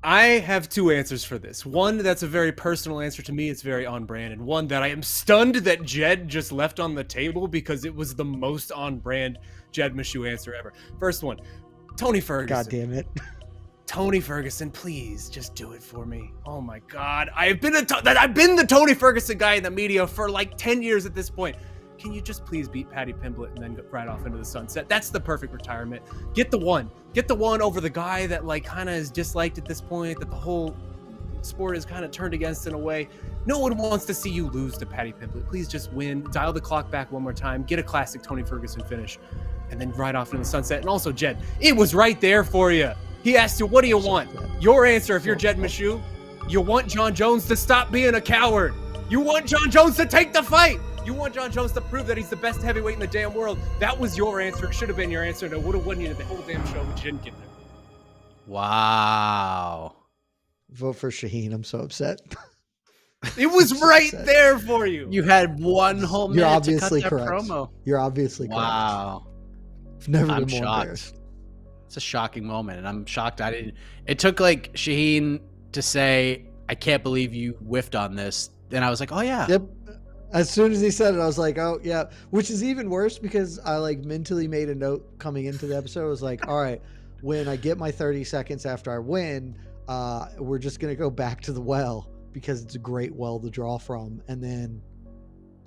I have two answers for this. One that's a very personal answer to me. It's very on brand. And one that I am stunned that Jed just left on the table because it was the most on brand Jed Meshew answer ever. First one, Tony Ferguson. God damn it. Tony Ferguson, please just do it for me. Oh my God. I've been the Tony Ferguson guy in the media for like 10 years at this point. Can you just please beat Paddy Pimblett and then go right off into the sunset? That's the perfect retirement. Get the one over the guy that like kind of is disliked at this point, that the whole sport is kind of turned against in a way. No one wants to see you lose to Paddy Pimblett. Please just win. Dial the clock back one more time. Get a classic Tony Ferguson finish and then ride off into the sunset. And also, Jed, it was right there for you. He asked you, what do you want? Your answer, if you're Jed Meshew, you want John Jones to stop being a coward. You want John Jones to take the fight. You want John Jones to prove that he's the best heavyweight in the damn world. That was your answer. It should have been your answer. And it would have won you the whole damn show, but you didn't get there. Wow. Vote for Shaheen. I'm so upset. It was right there for you. You had one whole minute You're obviously to cut that correct. promo. You're obviously correct. Wow. I've never I'm been more shocked. embarrassed. It's a shocking moment, and I'm shocked. It took like Shaheen to say, I can't believe you whiffed on this. Then I was like, oh yeah. Yep. As soon as he said it, I was like, oh yeah. Which is even worse because I like mentally made a note coming into the episode. I was like, all right, when I get my 30 seconds after I win, we're just gonna go back to the well because it's a great well to draw from. And then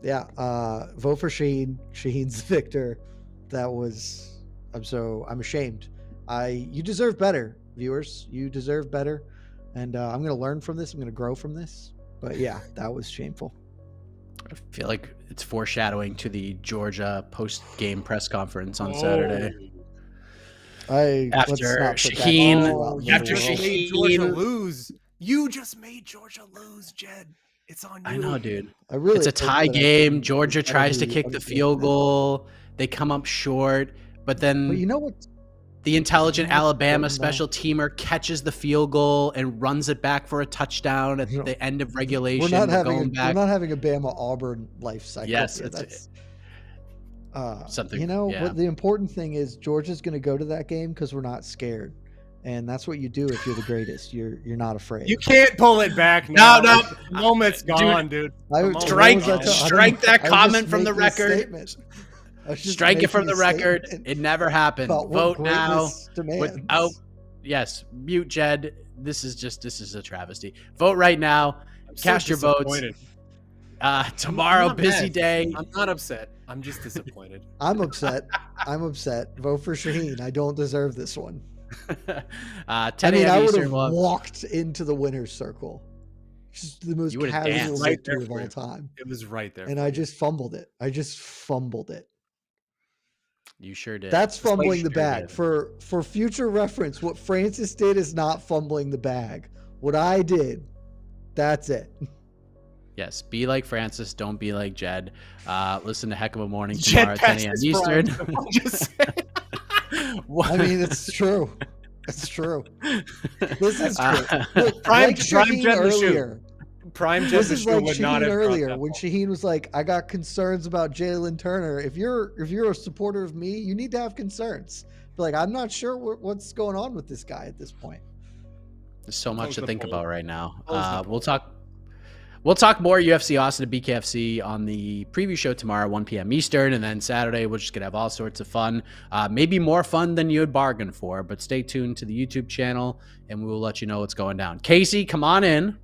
vote for Shaheen. Shaheen's the victor. I'm ashamed. You deserve better, viewers. You deserve better. And I'm gonna learn from this. I'm gonna grow from this. But yeah, that was shameful. I feel like it's foreshadowing to the Georgia post-game press conference on Saturday. After Shaheen, After she made Georgia lose. You just made Georgia lose, Jed. It's on you. I know, dude. It's a tie game. Georgia tries to kick the field goal. They come up short, but then But you know what? the intelligent Alabama special teamer catches the field goal and runs it back for a touchdown at the end of regulation. We're not having a Bama Auburn life cycle. Yes, here. it's something. something. What the important thing is, Georgia's going to go to that game because we're not scared, and that's what you do if you're the greatest. You're not afraid. You can't pull it back now. No. The moment's gone, dude. Strike that comment from the record. Strike it from the record. It never happened. Vote now. Mute Jed. This is a travesty. Vote right now. Cast your votes. Tomorrow, busy day. I'm not upset. I'm just disappointed. I'm upset. Vote for Shaheen. I don't deserve this one. 10 I a.m. would Eastern. have walked into the winner's circle. Just the most You would've casual danced. Right victory there of for all you. time. It was right there. And I just fumbled it. You sure did. That's fumbling the sure bag. did. For future reference, what Francis did is not fumbling the bag. What I did, that's it. Yes, be like Francis. Don't be like Jed. Listen to Heck of a Morning Jed tomorrow at 10 passed a.m. his Eastern. prime. I'm just saying. I mean, it's true. It's true. This is true. Look, Prime- like prime Shaheen Jed the shoe. earlier. Prime Jed This the is shoe like would not Shaheen have earlier dropped when that Shaheen was like, "I got concerns about Jalin Turner. If you're a supporter of me, you need to have concerns." But like, I'm not sure what's going on with this guy at this point. There's so much Close to the think poll. about right now. Close the We'll talk more UFC Austin at BKFC on the preview show tomorrow, 1 p.m. Eastern, and then Saturday we're just gonna have all sorts of fun. Maybe more fun than you had bargained for, but stay tuned to the YouTube channel and we will let you know what's going down. Casey, come on in.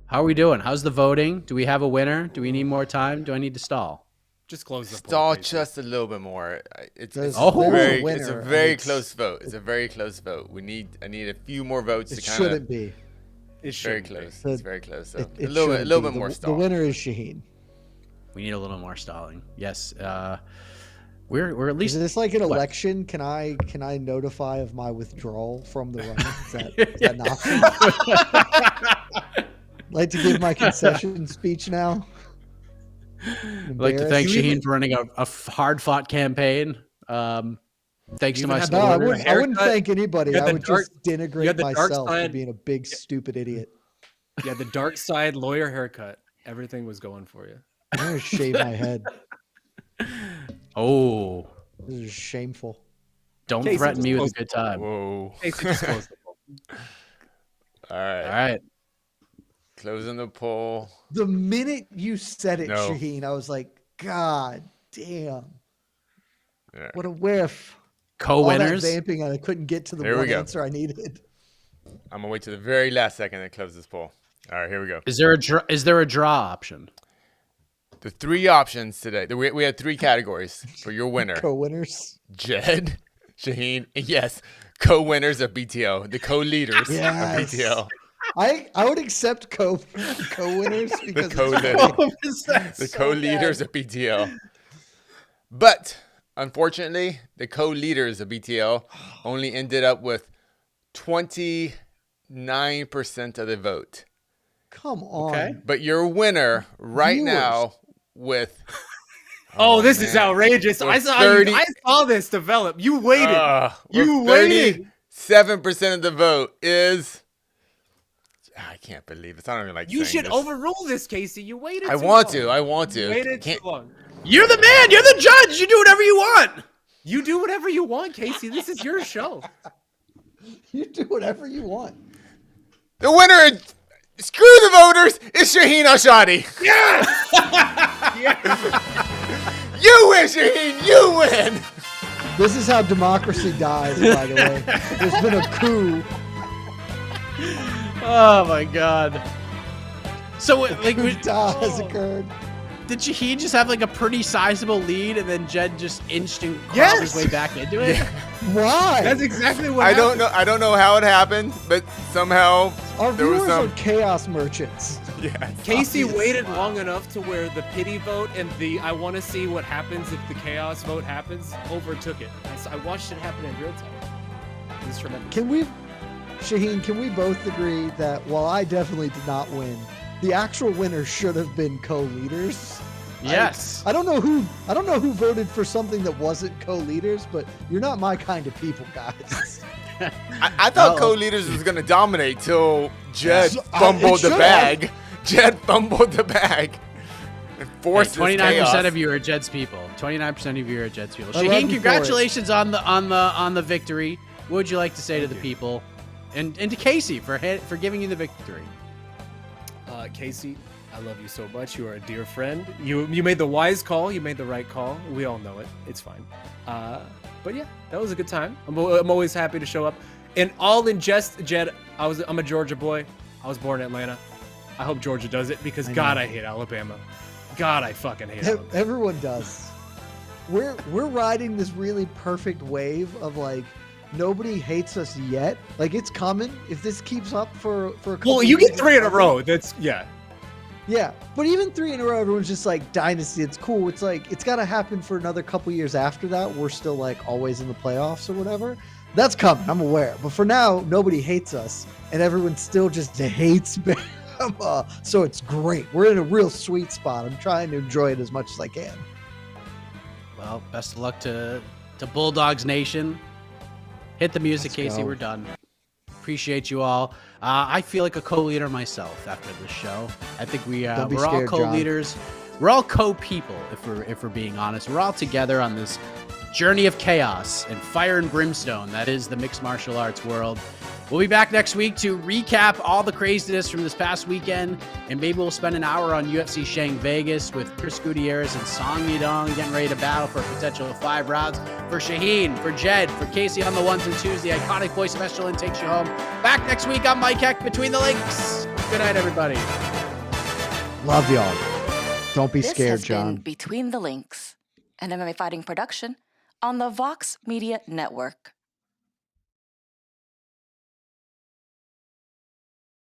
How are we doing? How's the voting? Do we have a winner? Do we need more time? Do I need to stall? Just close the poll. Stall please. just a little bit more. It's There's Oh. a very, winner, it's a and very it's- close vote. It's a very close vote. I need a few more votes It to kind shouldn't of. be. It Very shouldn't be. close. The- It's very close. So It a little shouldn't bit be. more The stall. winner is Shaheen. We need a little more stalling. Yes. We're at least Is this like an what? election? Can I notify of my withdrawal from the running? Is that an option? Like to give my concession speech now. I'd like to thank Embarrassed? Shaheen for running a hard-fought campaign. Thanks to You my even had No, I supporters. wouldn't, I wouldn't haircut. thank anybody. You had I the would dark- just denigrate had the dark myself for side. being a big stupid idiot. Yeah, the dark side lawyer haircut. Everything was going for you. I'm gonna shave my head. Oh, This is shameful. don't Casey, threaten just me with a close good time. Whoa. Casey, just close the poll. All right. All right. Closing the poll. The minute you said it, No. Shaheen, I was like, God damn. Yeah. What a whiff. All that Co-winners. vamping and I couldn't get to the Here we one go. answer I needed. I'm gonna wait to the very last second to close this poll. All right, here we go. Is there a draw option? The three options today. We had three categories for your winner: Co-winners. Jed, Shaheen, and yes, co-winners of BTL, the co-leaders Yes. of BTL, I would accept co-winners because it's co-winners. funny. the So co-leaders of BTL. But unfortunately, the co-leaders of BTL only ended up with 29% of the vote. Come on. Okay. But your winner right Viewers. now with Oh, this is man. outrageous. I With saw 30 I saw this develop. You waited. You with waited. 37% of the vote is. I can't believe it. I don't even like You saying should this. overrule this, Casey. You waited I too want long. to. I want You to. waited Can't- too long. You're the man. You're the judge. You do whatever you want. You do whatever you want, Casey. This is your show. You do whatever you want. The winner, screw the voters, is Shaheen Ashadi. You win, Shaheen. You win. This is how democracy dies, by the way. There's been a coup. Oh my god. So like, Coup has occurred. did Shaheen just have like a pretty sizable lead, and then Jed just inched and crawled Yes! his way back into it? Why? That's exactly what I happened. don't know. I don't know how it happened, but somehow Our there was viewers some. are chaos merchants. Yeah. Casey Obvious. waited long enough to where the pity vote and the I want to see what happens if the chaos vote happens overtook it. I watched it happen in real time. It was tremendous. Shaheen, can we both agree that while I definitely did not win, the actual winner should have been co-leaders? Yes. I don't know who voted for something that wasn't co-leaders, but you're not my kind of people, guys. I thought Oh. co-leaders was gonna dominate till Jed It fumbled the should bag. Jed fumbled the bag and forced this 29% chaos. of you are Jed's people. 29% of you are Jed's people. I love Shaheen, you for congratulations on the victory. What would you like to say to the people, and to Casey for giving you the victory? Casey, I love you so much. You are a dear friend. You made the wise call. You made the right call. We all know it. It's fine. But yeah, that was a good time. I'm always happy to show up. And all in jest, Jed, I'm a Georgia boy. I was born in Atlanta. I hope Georgia does it because I God, know. I hate Alabama. God, I fucking hate Alabama. Everyone does. We're riding this really perfect wave of like nobody hates us yet. Like, it's coming. If this keeps up for a couple Well, you years, get 3 in a it's row. That's Yeah, but even 3 in a row, everyone's just like, dynasty, it's cool. It's like, it's got to happen for another couple years after that. We're still like always in the playoffs or whatever. That's coming, I'm aware. But for now, nobody hates us, and everyone still just hates Bama. So it's great. We're in a real sweet spot. I'm trying to enjoy it as much as I can. Well, best of luck to Bulldogs Nation. Hit the music, Let's Casey. go. We're done. Appreciate you all. I feel like a co-leader myself after this show. I think we're all scared, John. co-leaders. We're all co-people, if we're being honest. We're all together on this journey of chaos and fire and brimstone that is the mixed martial arts world. We'll be back next week to recap all the craziness from this past weekend, and maybe we'll spend an hour on UFC Shang Vegas with Chris Gutierrez and Song Yadong getting ready to battle for a potential 5 rounds. For Shaheen, for Jed, for Casey on the ones and twos, the iconic voice of Echelon takes you home. Back next week on Mike Heck, Between the Links. Good night, everybody. Love y'all. Don't be This scared, has John. been Between the Links, an MMA fighting production on the Vox Media Network.